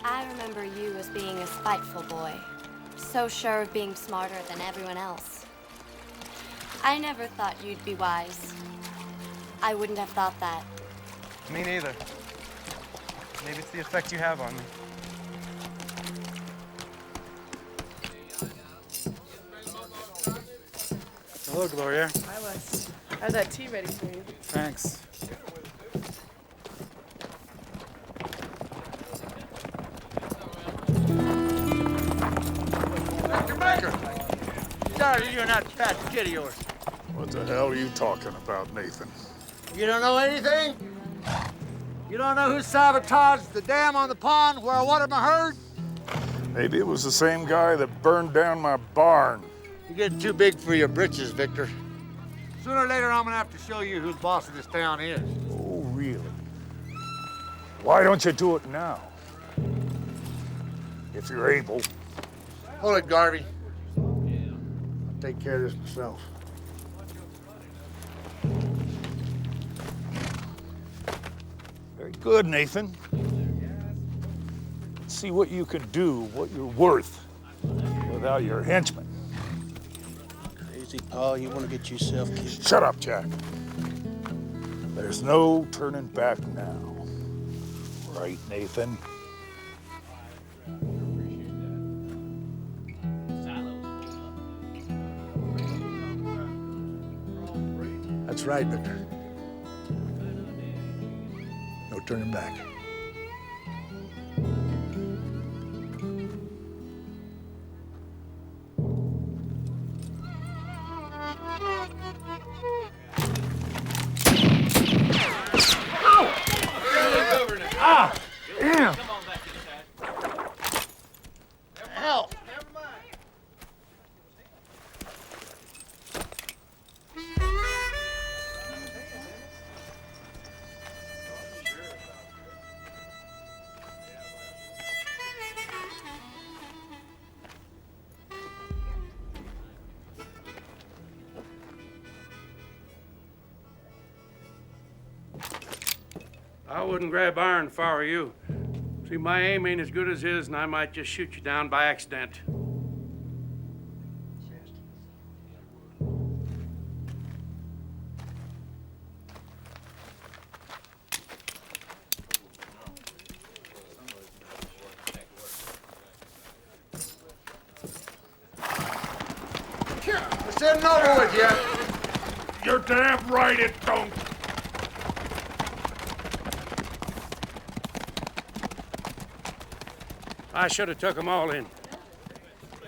Speaker 16: I remember you as being a spiteful boy, so sure of being smarter than everyone else. I never thought you'd be wise. I wouldn't have thought that.
Speaker 9: Me neither. Maybe it's the effect you have on me.
Speaker 2: Hello, Gloria.
Speaker 13: Hi, Wes. I have that tea ready for you.
Speaker 2: Thanks.
Speaker 11: Mr. Micah! Sorry, you're not that kid of yours.
Speaker 7: What the hell are you talking about, Nathan?
Speaker 11: You don't know anything? You don't know who sabotaged the dam on the pond where I watered my herd?
Speaker 7: Maybe it was the same guy that burned down my barn.
Speaker 11: You're getting too big for your britches, Victor. Sooner or later, I'm gonna have to show you who the boss of this town is.
Speaker 7: Oh, really? Why don't you do it now? If you're able.
Speaker 11: Hold it, Garvey. I'll take care of this myself.
Speaker 7: Very good, Nathan. Let's see what you can do, what you're worth, without your henchmen.
Speaker 14: Crazy, Paul. You want to get yourself killed.
Speaker 7: Shut up, Jack. There's no turning back now. Right, Nathan?
Speaker 8: That's right, Victor. No turning back.
Speaker 11: Ah! Damn! Hell!
Speaker 10: I wouldn't grab iron if I were you. See, my aim ain't as good as his, and I might just shoot you down by accident.
Speaker 11: This isn't over with yet.
Speaker 7: You're damn right it don't.
Speaker 10: I should have took them all in.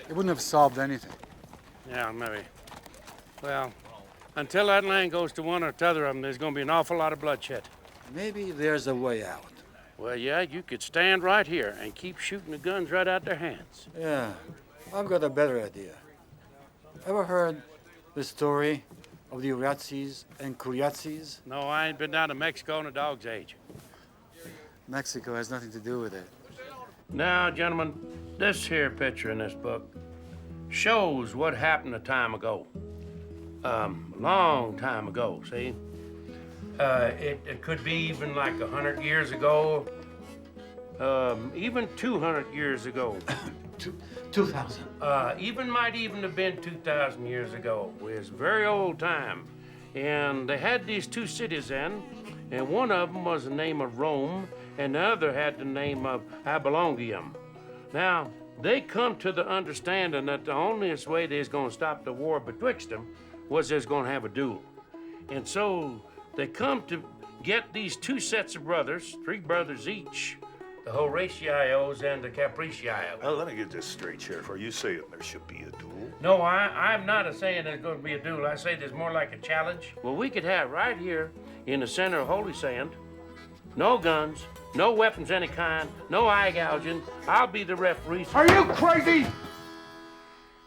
Speaker 2: It wouldn't have solved anything.
Speaker 10: Yeah, maybe. Well, until that land goes to one or t'other of them, there's going to be an awful lot of bloodshed.
Speaker 2: Maybe there's a way out.
Speaker 10: Well, yeah, you could stand right here and keep shooting the guns right out their hands.
Speaker 2: Yeah, I've got a better idea. Ever heard the story of the Uratzis and Kuriatzis?
Speaker 10: No, I ain't been down to Mexico in a dog's age.
Speaker 2: Mexico has nothing to do with it.
Speaker 10: Now, gentlemen, this here picture in this book shows what happened a time ago. Long time ago, see? It could be even like 100 years ago, even 200 years ago.
Speaker 2: 2,000.
Speaker 10: Might even have been 2,000 years ago. It was a very old time. And they had these two cities then, and one of them was the name of Rome, and the other had the name of Abelongium. Now, they come to the understanding that the onlyest way they's gonna stop the war betwixt them was they's gonna have a duel. And so they come to get these two sets of brothers, 3 brothers each, the Horatios and the Capricios.
Speaker 7: Well, let me get this straight, Sheriff. Are you saying there should be a duel?
Speaker 10: No, I'm not saying there's going to be a duel. I say there's more like a challenge. Well, we could have right here in the center of Holy Sand, no guns, no weapons of any kind, no eye gouging. I'll be the referee.
Speaker 11: Are you crazy?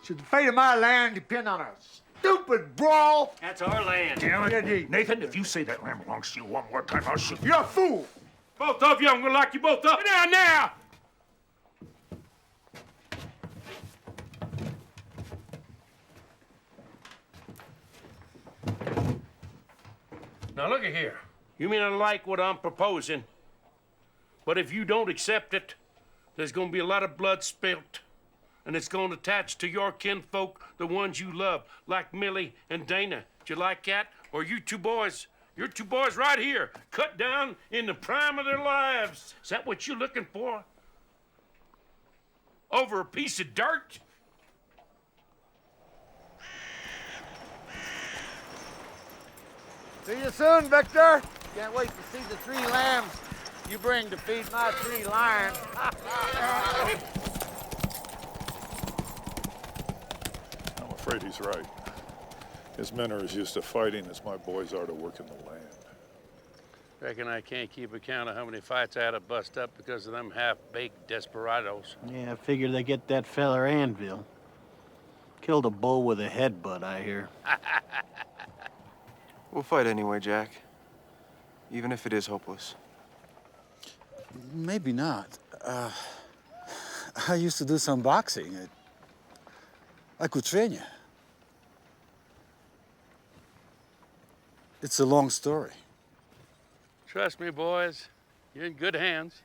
Speaker 8: Should the fate of my land depend on a stupid brawl?
Speaker 7: That's our land.
Speaker 8: Damn it.
Speaker 7: Nathan, if you say that land belongs to you one more time, I'll shoot you.
Speaker 8: You're a fool.
Speaker 7: Both of you, I'm gonna lock you both up. Get down now!
Speaker 10: Now look at here. You may not like what I'm proposing, but if you don't accept it, there's gonna be a lot of blood spilt, and it's gonna attach to your kinfolk, the ones you love, like Millie and Dana. Do you like that? Or you two boys right here, cut down in the prime of their lives. Is that what you're looking for? Over a piece of dirt?
Speaker 19: See you soon, Victor. Can't wait to see the 3 lambs you bring to feed my 3 lions.
Speaker 7: I'm afraid he's right. His men are as used to fighting as my boys are to working the land.
Speaker 10: Reckon I can't keep account of how many fights I had to bust up because of them half-baked desperados.
Speaker 15: Yeah, I figure they get that feller Anvil. Killed a bull with a headbutt, I hear.
Speaker 18: We'll fight anyway, Jack. Even if it is hopeless.
Speaker 2: Maybe not. I used to do some boxing. I could train you. It's a long story.
Speaker 10: Trust me, boys. You're in good hands.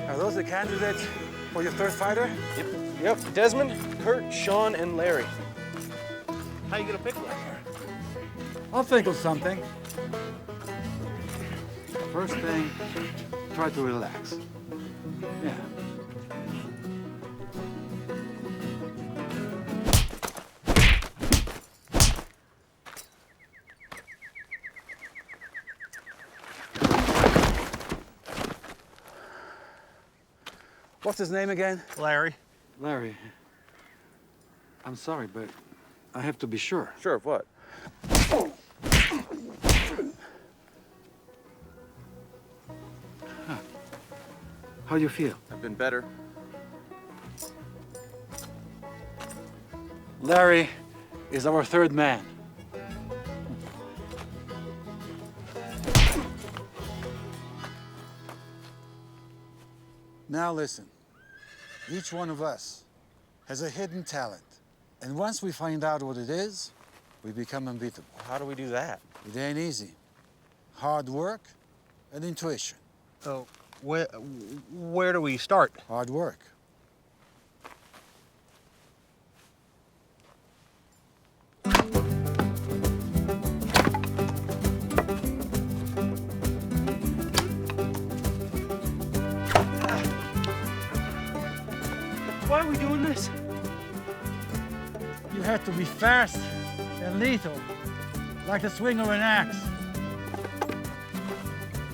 Speaker 2: Are those the candidates for your third fighter?
Speaker 9: Yep. Desmond, Kurt, Sean, and Larry.
Speaker 15: How you gonna pick one?
Speaker 2: I'll think of something. First thing, try to relax. Yeah. What's his name again?
Speaker 15: Larry.
Speaker 2: Larry. I'm sorry, but I have to be sure.
Speaker 18: Sure of what?
Speaker 2: How do you feel?
Speaker 18: I've been better.
Speaker 2: Larry is our third man. Now listen, each one of us has a hidden talent. And once we find out what it is, we become unbeatable.
Speaker 9: How do we do that?
Speaker 2: It ain't easy. Hard work and intuition.
Speaker 15: So, where do we start?
Speaker 2: Hard work.
Speaker 9: Why are we doing this?
Speaker 2: You have to be fast and lethal, like the swing of an axe.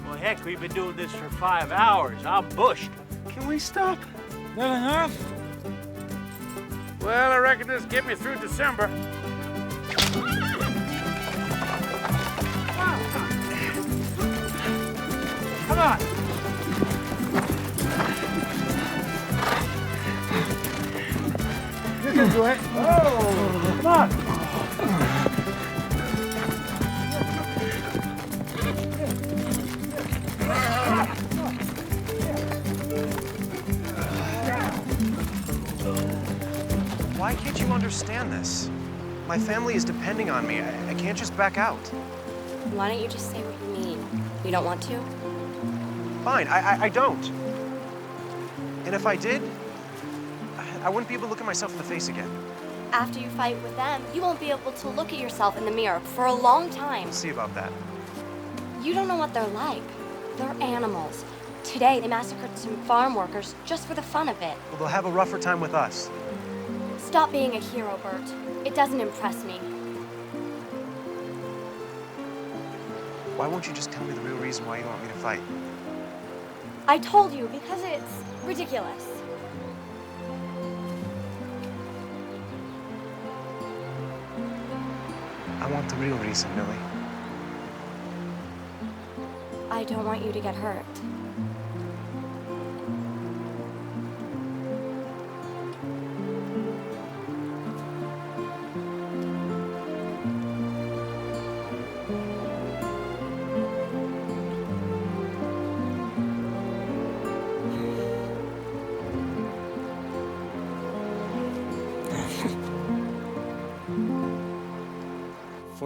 Speaker 15: Well, heck, we've been doing this for 5 hours. I'm bushed.
Speaker 9: Can we stop?
Speaker 2: Well enough?
Speaker 10: Well, I reckon this will get me through December.
Speaker 2: Come on! You can do it. Oh, come on!
Speaker 9: Why can't you understand this? My family is depending on me. I can't just back out.
Speaker 16: Why don't you just say what you mean? You don't want to?
Speaker 9: Fine, I don't. And if I did, I wouldn't be able to look at myself in the face again.
Speaker 16: After you fight with them, you won't be able to look at yourself in the mirror for a long time.
Speaker 9: We'll see about that.
Speaker 16: You don't know what they're like. They're animals. Today, they massacred some farm workers just for the fun of it.
Speaker 9: Well, they'll have a rougher time with us.
Speaker 16: Stop being a hero, Bert. It doesn't impress me.
Speaker 9: Why won't you just tell me the real reason why you want me to fight?
Speaker 16: I told you because it's ridiculous.
Speaker 9: I want the real reason, Millie.
Speaker 16: I don't want you to get hurt.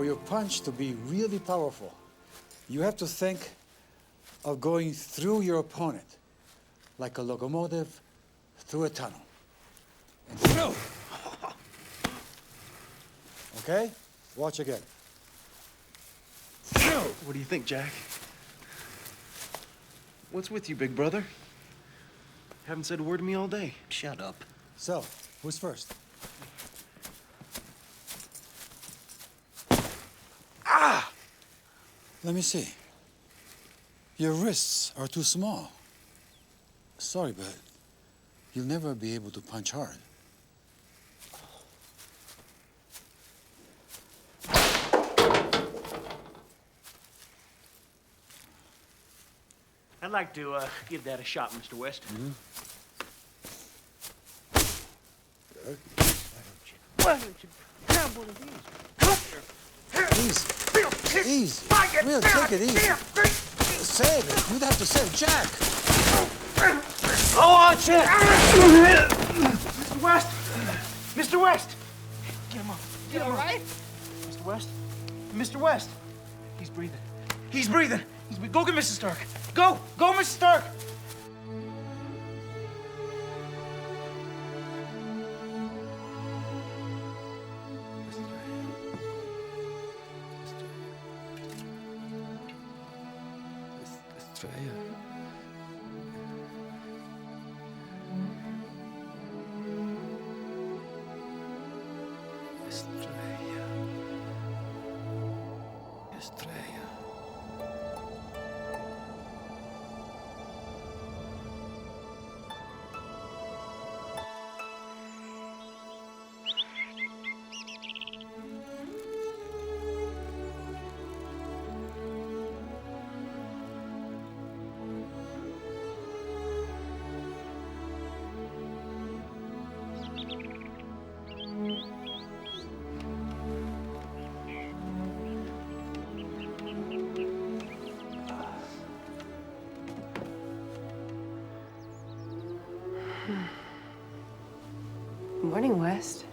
Speaker 2: for your punch to be really powerful, you have to think of going through your opponent, like a locomotive through a tunnel. And through! Okay? Watch again. Through!
Speaker 9: What do you think, Jack? What's with you, big brother? Haven't said a word to me all day.
Speaker 14: Shut up.
Speaker 2: So, who's first? Ah! Let me see. Your wrists are too small. Sorry, but you'll never be able to punch hard.
Speaker 15: I'd like to give that a shot, Mr. West. Why don't you grab one of these?
Speaker 2: Easy. Easy. Will, take it easy. Save it. You'd have to save Jack.
Speaker 15: Go on, Chet. Mr. West. Mr. West. Get him up. Get him up. Right? Mr. West. Mr. West. He's breathing. He's breathing. Go get Mrs. Stark. Go. Go, Mrs. Stark.
Speaker 1: Morning, West.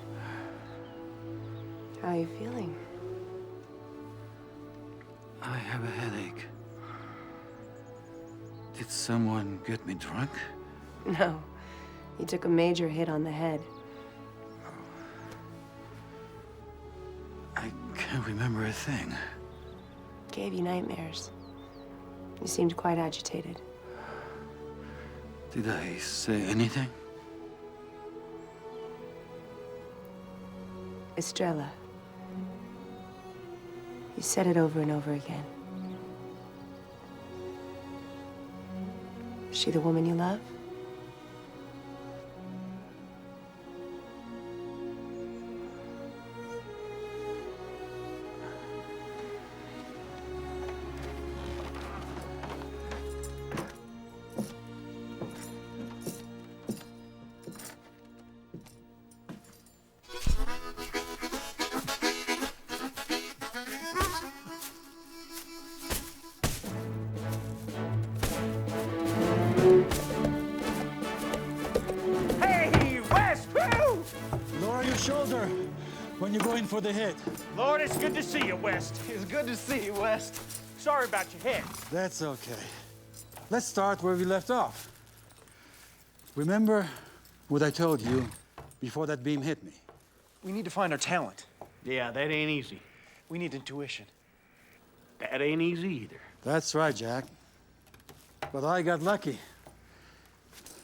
Speaker 1: How are you feeling?
Speaker 2: I have a headache. Did someone get me drunk?
Speaker 1: No. You took a major hit on the head.
Speaker 2: I can't remember a thing.
Speaker 1: Gave you nightmares. You seemed quite agitated.
Speaker 2: Did I say anything?
Speaker 1: Estrella. You said it over and over again. Is she the woman you love?
Speaker 2: When you go in for the hit.
Speaker 15: Lord, it's good to see you, West. It's good to see you, West. Sorry about your head.
Speaker 2: That's okay. Let's start where we left off. Remember what I told you before that beam hit me?
Speaker 9: We need to find our talent.
Speaker 15: Yeah, that ain't easy.
Speaker 9: We need intuition.
Speaker 15: That ain't easy either.
Speaker 2: That's right, Jack. But I got lucky.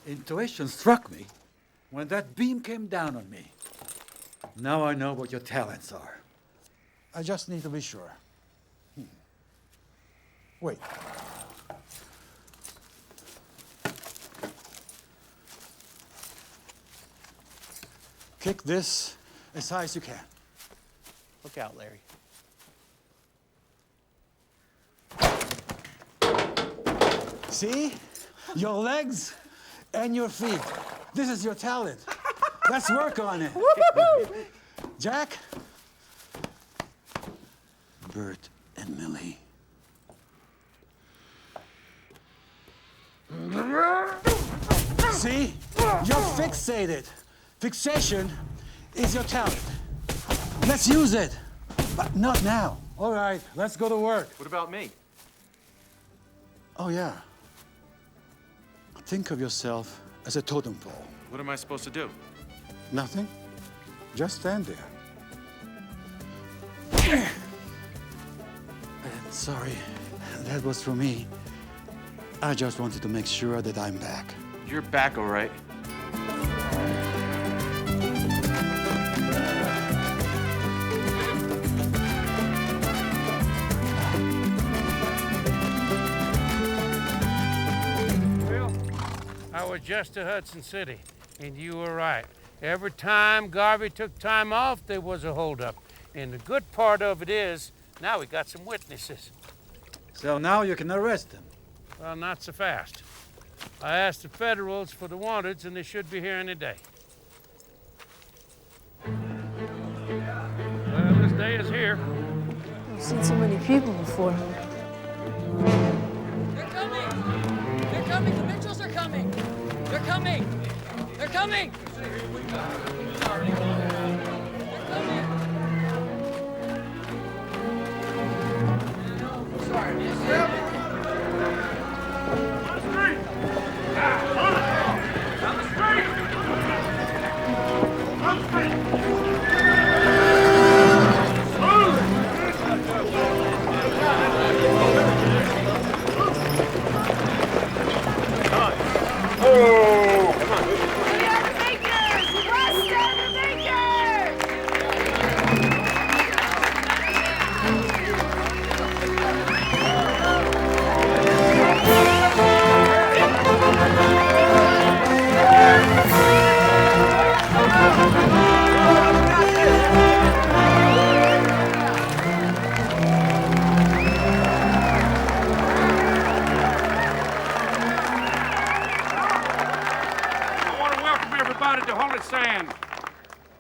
Speaker 2: Intuition struck me when that beam came down on me. Now I know what your talents are. I just need to be sure. Wait. Kick this as high as you can.
Speaker 15: Look out, Larry.
Speaker 2: See? Your legs and your feet. This is your talent. Let's work on it. Jack? Bert and Millie. See? You're fixated. Fixation is your talent. Let's use it. But not now. All right, let's go to work.
Speaker 9: What about me?
Speaker 2: Oh, yeah. Think of yourself as a totem pole.
Speaker 9: What am I supposed to do?
Speaker 2: Nothing. Just stand there. Sorry, that was for me. I just wanted to make sure that I'm back.
Speaker 9: You're back, all right.
Speaker 10: I was just to Hudson City, and you were right. Every time Garvey took time off, there was a holdup. And the good part of it is, now we got some witnesses.
Speaker 2: So now you can arrest them.
Speaker 10: Well, not so fast. I asked the Federals for the wanteds, and they should be here any day. Well, this day is here.
Speaker 12: I've seen so many people before.
Speaker 4: They're coming! They're coming! The Mitchells are coming! They're coming! They're coming!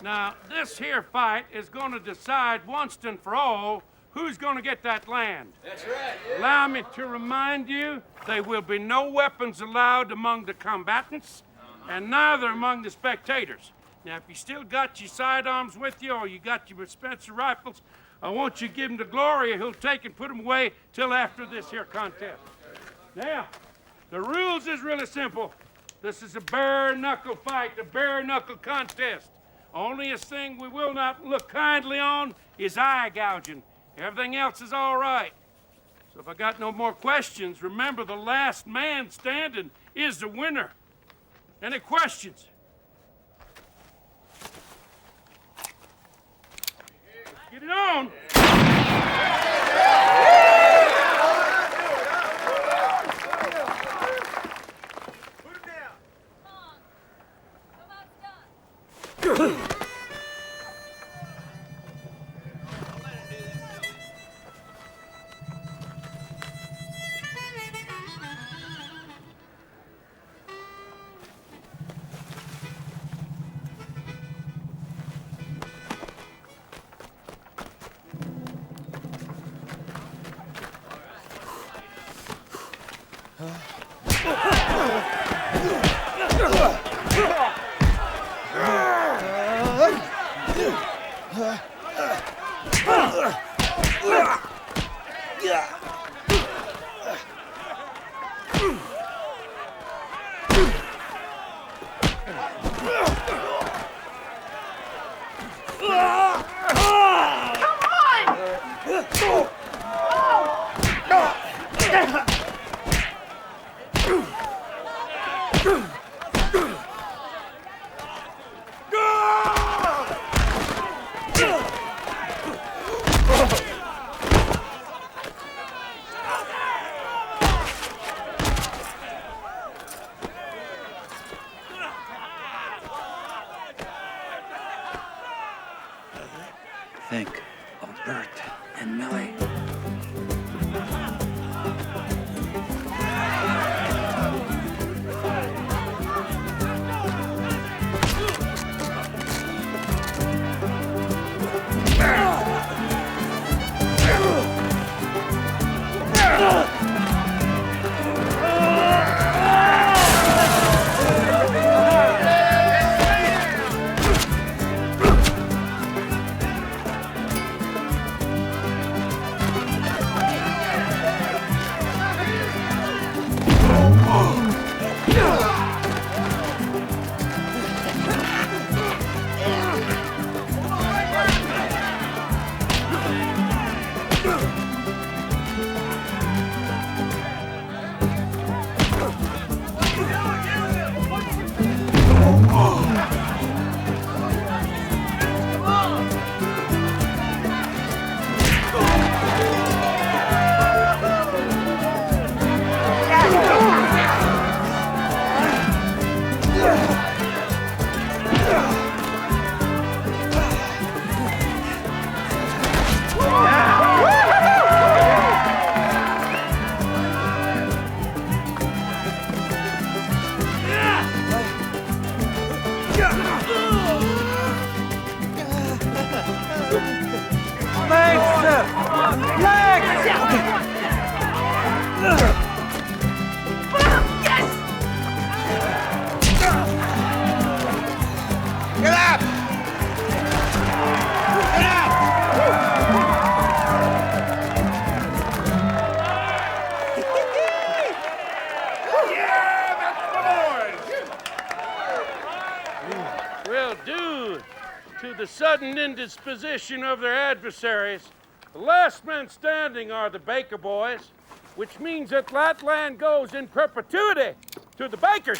Speaker 10: Now, this here fight is going to decide once and for all who's going to get that land.
Speaker 11: That's right.
Speaker 10: Allow me to remind you, there will be no weapons allowed among the combatants, and neither among the spectators. Now, if you still got your sidearms with you or you got your Spencer rifles, I want you to give them to Gloria, who'll take and put them away till after this here contest. Now, the rules is really simple. This is a bare-knuckle fight, a bare-knuckle contest. Only thing we will not look kindly on is eye gouging. Everything else is all right. So if I got no more questions, remember the last man standing is the winner. Any questions? Get it on!
Speaker 2: Think of Bert and Millie.
Speaker 11: Get up! Get up!
Speaker 10: Yeah, that's the boys! Well, due to the sudden indisposition of their adversaries, the last men standing are the Baker boys, which means that that land goes in perpetuity to the Bakers.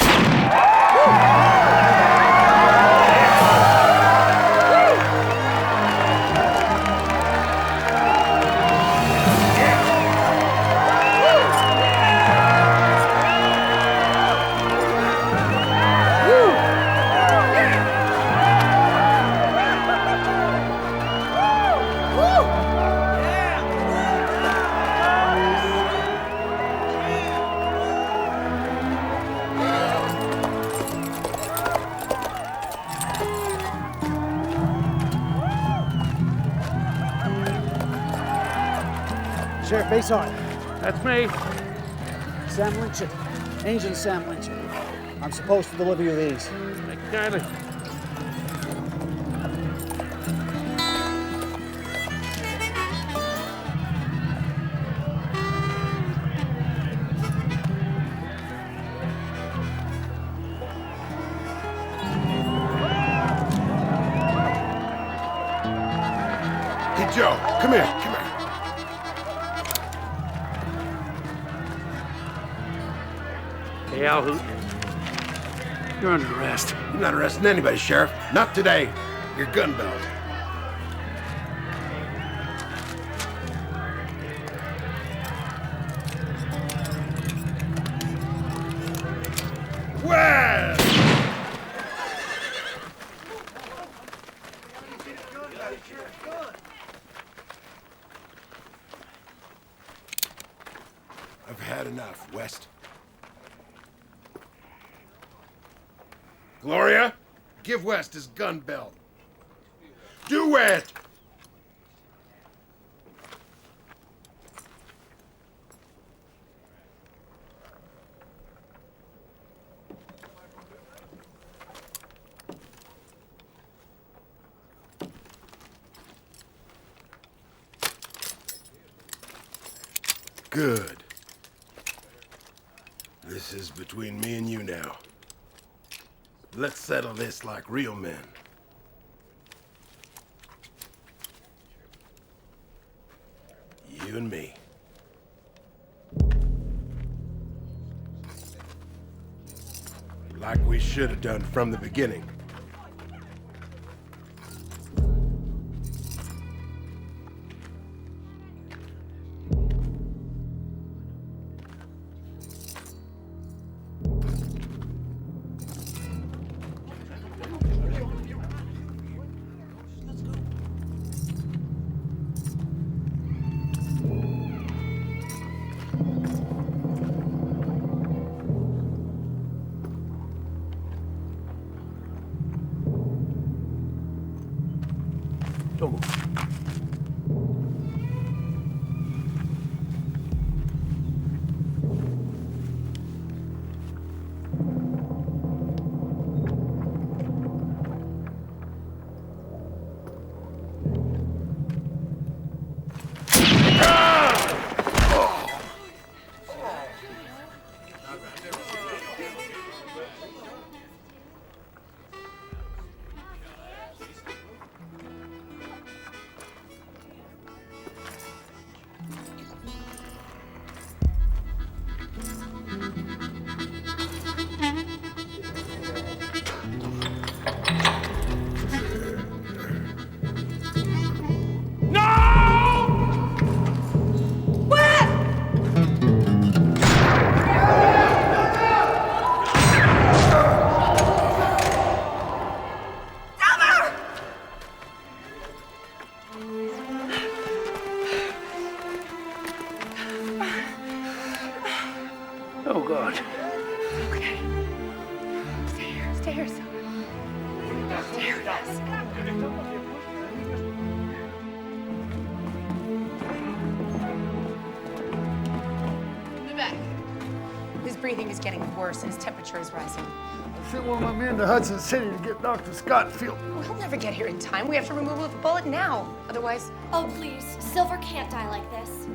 Speaker 6: Sheriff, base on.
Speaker 10: That's me.
Speaker 6: Sam Lynchett. Agent Sam Lynchett. I'm supposed to deliver you these.
Speaker 10: Thank you kindly.
Speaker 21: Hey, Joe, come here, come here.
Speaker 10: Hey, Al Hoot. You're under arrest.
Speaker 21: You're not arresting anybody, Sheriff. Not today. Your gun belt. Well! I've had enough, West. Gloria, give West his gun belt. Do it! Good. This is between me and you now. Let's settle this like real men. You and me. Like we should have done from the beginning.
Speaker 10: Don't move. Oh, God.
Speaker 5: Okay. Stay here. Stay here, Silver. Stay here with us.
Speaker 17: breathing is getting worse and his temperature is rising.
Speaker 8: I sent one of my men to Hudson City to get Dr. Scottfield.
Speaker 17: Well, he'll never get here in time. We have to remove him with a bullet now. Otherwise...
Speaker 16: Oh, please. Silver can't die like this.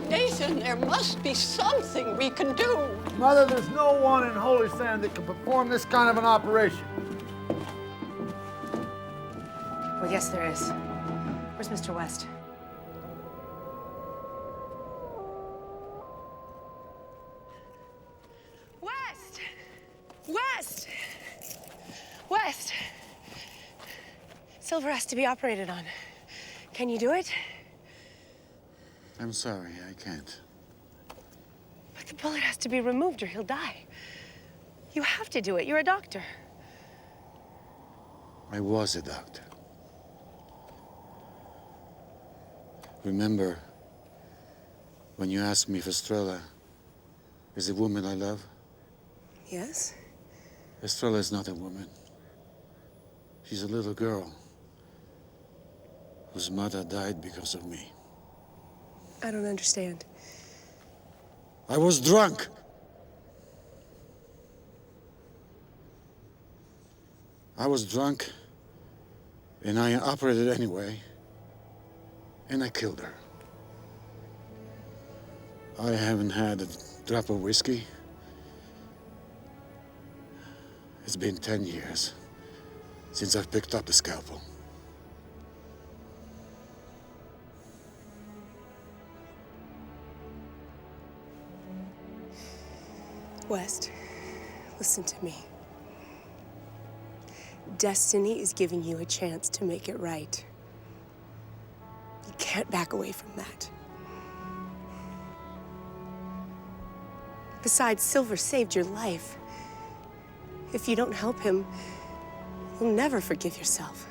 Speaker 20: Nathan, there must be something we can do.
Speaker 8: Mother, there's no one in Holy Sand that can perform this kind of an operation.
Speaker 17: Well, yes, there is. Where's Mr. West? West! West! West! Silver has to be operated on. Can you do it?
Speaker 2: I'm sorry, I can't.
Speaker 17: But the bullet has to be removed or he'll die. You have to do it. You're a doctor.
Speaker 2: I was a doctor. Remember when you asked me if Estrella is a woman I love?
Speaker 17: Yes?
Speaker 2: Estrella is not a woman. She's a little girl whose mother died because of me.
Speaker 17: I don't understand.
Speaker 2: I was drunk. I was drunk, and I operated anyway, and I killed her. I haven't had a drop of whiskey. It's been 10 years since I've picked up a scalpel.
Speaker 1: West, listen to me. Destiny is giving you a chance to make it right. You can't back away from that. Besides, Silver saved your life. If you don't help him, you'll never forgive yourself.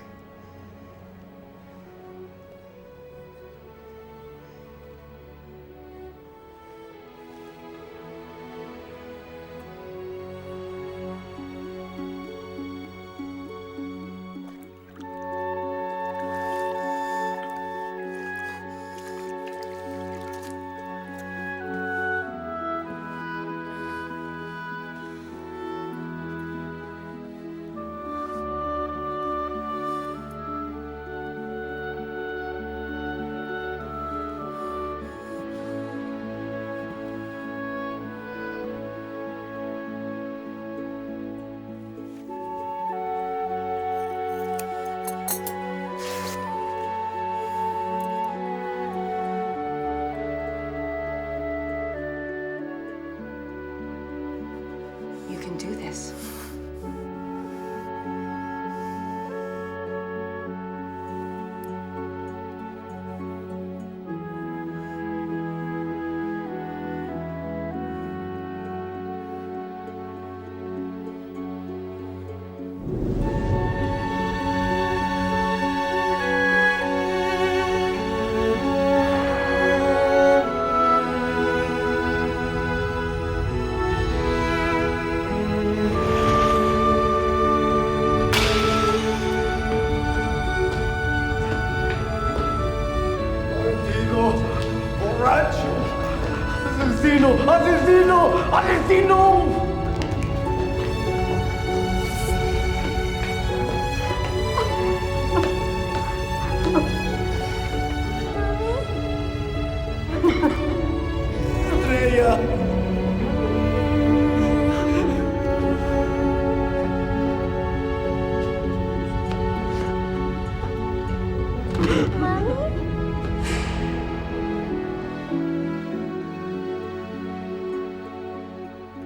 Speaker 1: You can do this.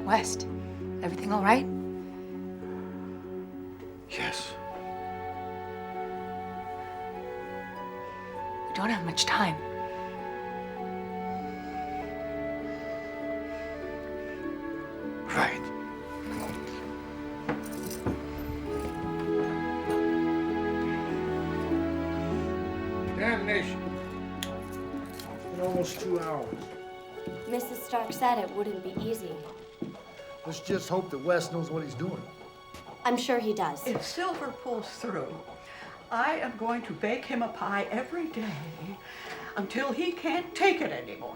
Speaker 1: West, everything all right?
Speaker 2: Yes.
Speaker 17: We don't have much time.
Speaker 2: Right.
Speaker 8: Damnation. It's been almost 2 hours.
Speaker 16: Mrs. Stark said it wouldn't be easy.
Speaker 8: Let's just hope that West knows what he's doing.
Speaker 16: I'm sure he does.
Speaker 20: If Silver pulls through, I am going to bake him a pie every day until he can't take it anymore.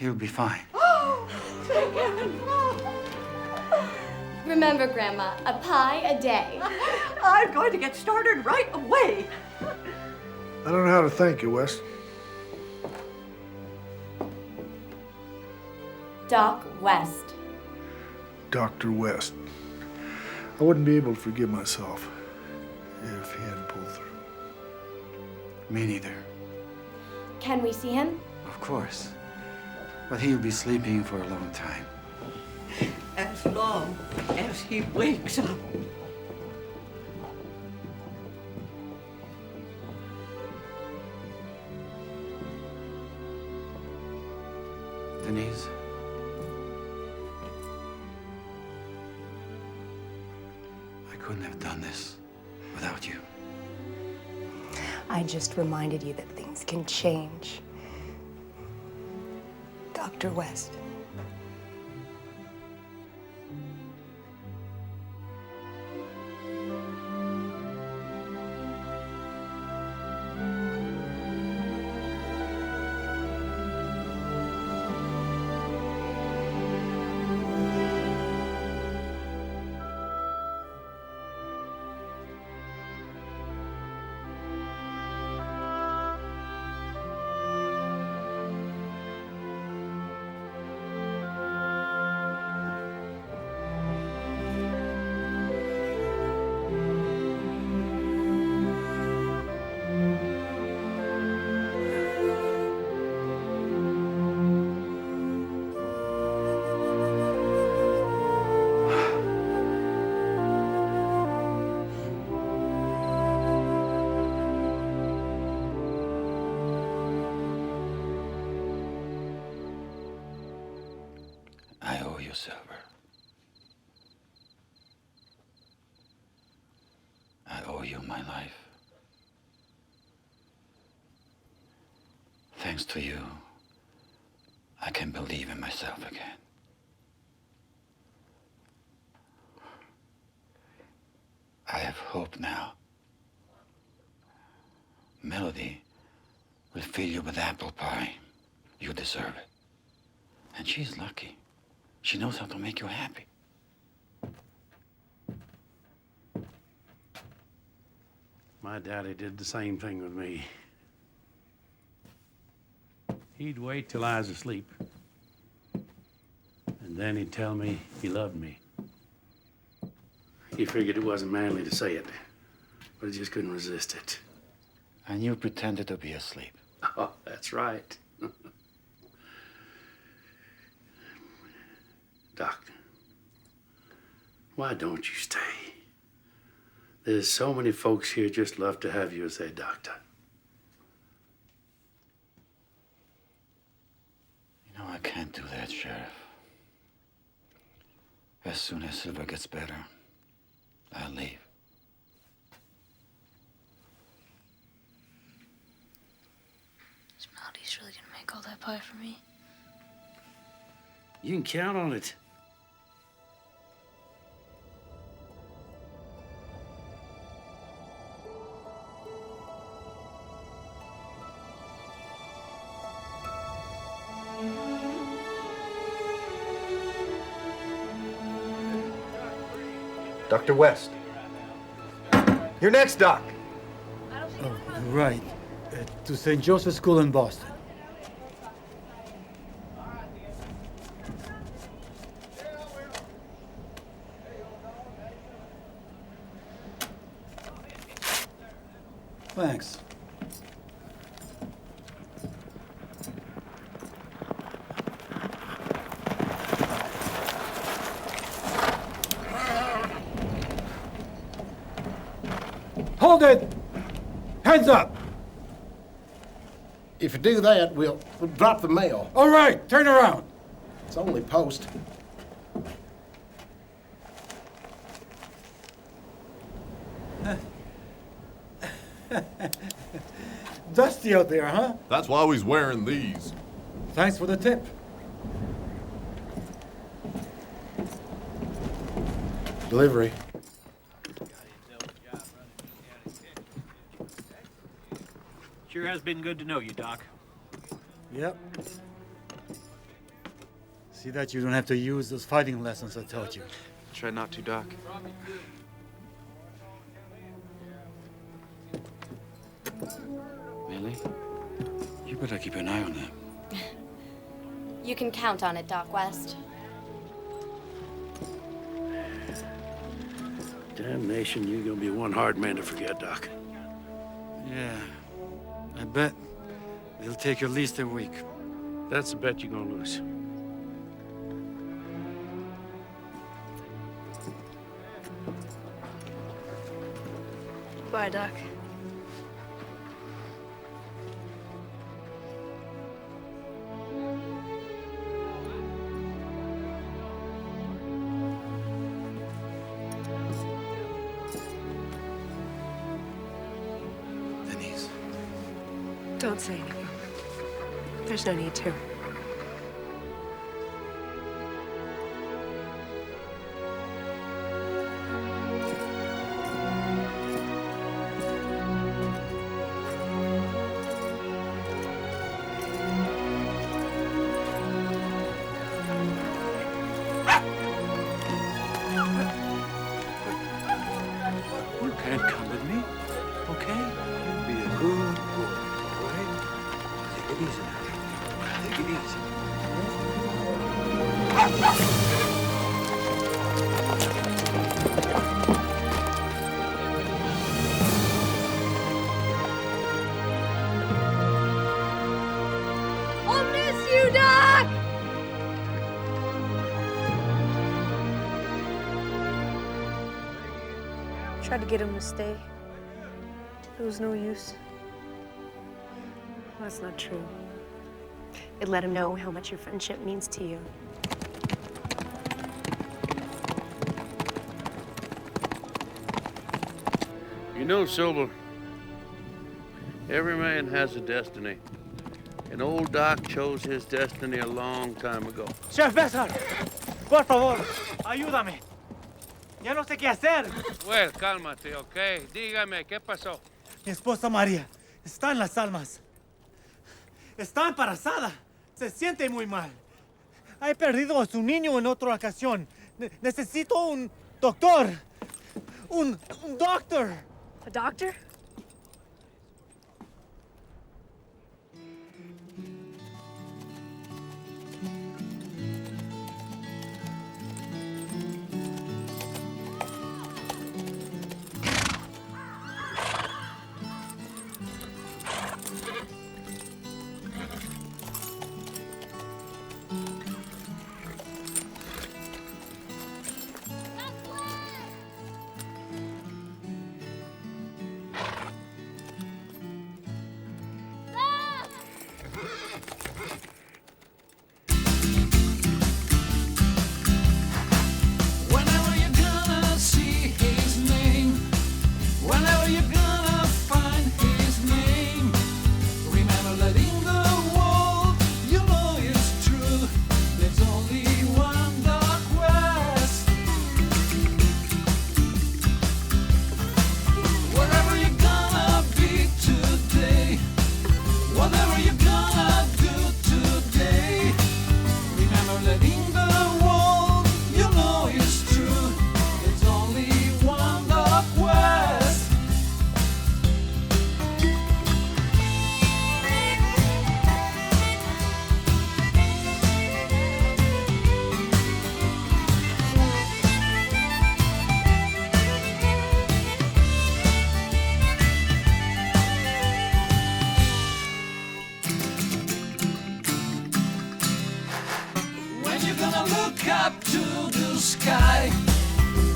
Speaker 2: He'll be fine.
Speaker 16: Thank heaven. Remember, Grandma, a pie a day.
Speaker 20: I'm going to get started right away.
Speaker 8: I don't know how to thank you, West.
Speaker 16: Doc West.
Speaker 8: Dr. West. I wouldn't be able to forgive myself if he hadn't pulled through.
Speaker 2: Me neither.
Speaker 16: Can we see him?
Speaker 2: Of course. But he'll be sleeping for a long time.
Speaker 20: As long as he wakes up.
Speaker 2: Denise? I couldn't have done this without you.
Speaker 1: I just reminded you that things can change. Dr. West.
Speaker 2: I owe you, Silver. I owe you my life. Thanks to you, I can believe in myself again. I have hope now. Melody will fill you with apple pie. You deserve it. And she's lucky. She knows how to make you happy.
Speaker 10: My daddy did the same thing with me. He'd wait till I was asleep. And then he'd tell me he loved me. He figured it wasn't manly to say it, but he just couldn't resist it.
Speaker 2: And you pretended to be asleep.
Speaker 10: Oh, that's right. Doc, why don't you stay? There's so many folks here just love to have you as their doctor.
Speaker 2: You know, I can't do that, Sheriff. As soon as Silver gets better, I'll leave.
Speaker 12: Is Melody's really gonna make all that pie for me?
Speaker 10: You can count on it.
Speaker 3: Dr. West. You're next, Doc.
Speaker 2: Oh, right. To St. Joseph's School in Boston. Thanks. Hold it! Hands up!
Speaker 21: If you do that, we'll drop the mail.
Speaker 2: All right, turn around.
Speaker 21: It's only post.
Speaker 2: Dusty out there, huh?
Speaker 22: That's why he's wearing these.
Speaker 2: Thanks for the tip.
Speaker 21: Delivery.
Speaker 15: Sure has been good to know you, Doc.
Speaker 2: Yep. See that you don't have to use those fighting lessons I taught you.
Speaker 18: Try not to, Doc.
Speaker 2: Millie, you better keep an eye on them.
Speaker 16: You can count on it, Doc West.
Speaker 10: Damnation, you're gonna be one hard man to forget, Doc.
Speaker 2: Yeah, I bet it'll take you at least a week.
Speaker 10: That's the bet you're gonna lose.
Speaker 12: Bye, Doc.
Speaker 2: Denise.
Speaker 1: Don't say anything. There's no need to.
Speaker 2: You can't come with me, okay? Be a good boy, all right? Take it easy now. Take it easy.
Speaker 16: I'll miss you, Doc!
Speaker 12: Tried to get him to stay. It was no use.
Speaker 1: Well, that's not true. It let him know how much your friendship means to you.
Speaker 10: You know, Silver, every man has a destiny. And old Doc chose his destiny a long time ago.
Speaker 15: Chef Besser, por favor, ayúdame. Ya no sé qué hacer.
Speaker 10: Well, cálmate, ¿ok? Dígame, ¿qué pasó?
Speaker 15: Mi esposa María está en las almas. Está embarazada. Se siente muy mal. He perdido a su niño en otra ocasión. Necesito un doctor. Un doctor.
Speaker 12: A doctor?
Speaker 11: Whenever you're gonna see his name, whenever you're gonna find his name, remember that in the world, you know it's true. There's only one dark west. Wherever you're gonna be today, whatever you're gonna do today, remember that in the world, you know it's true. There's only one dark west. When you're gonna look up to the sky,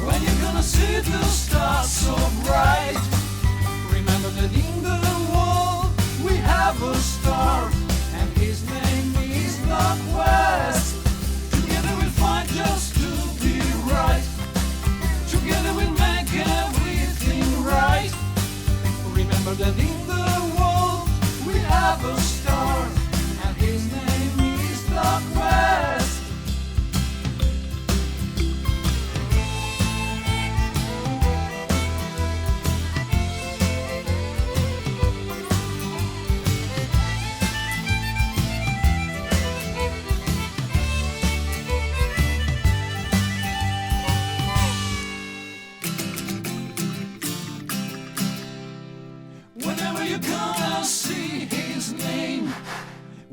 Speaker 11: when you're gonna see the stars so bright, remember that in the world we have a star, and his name is Northwest. Together we'll fight just to be right. Together we'll make everything right. Remember that in the world we have a star, and his name is Northwest.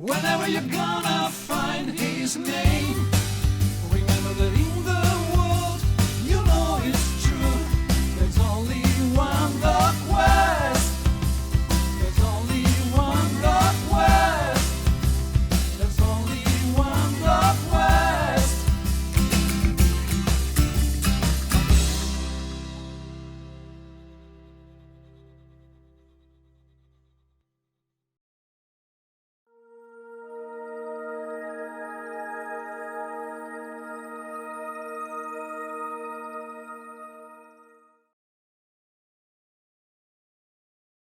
Speaker 11: Whenever you're gonna find his name.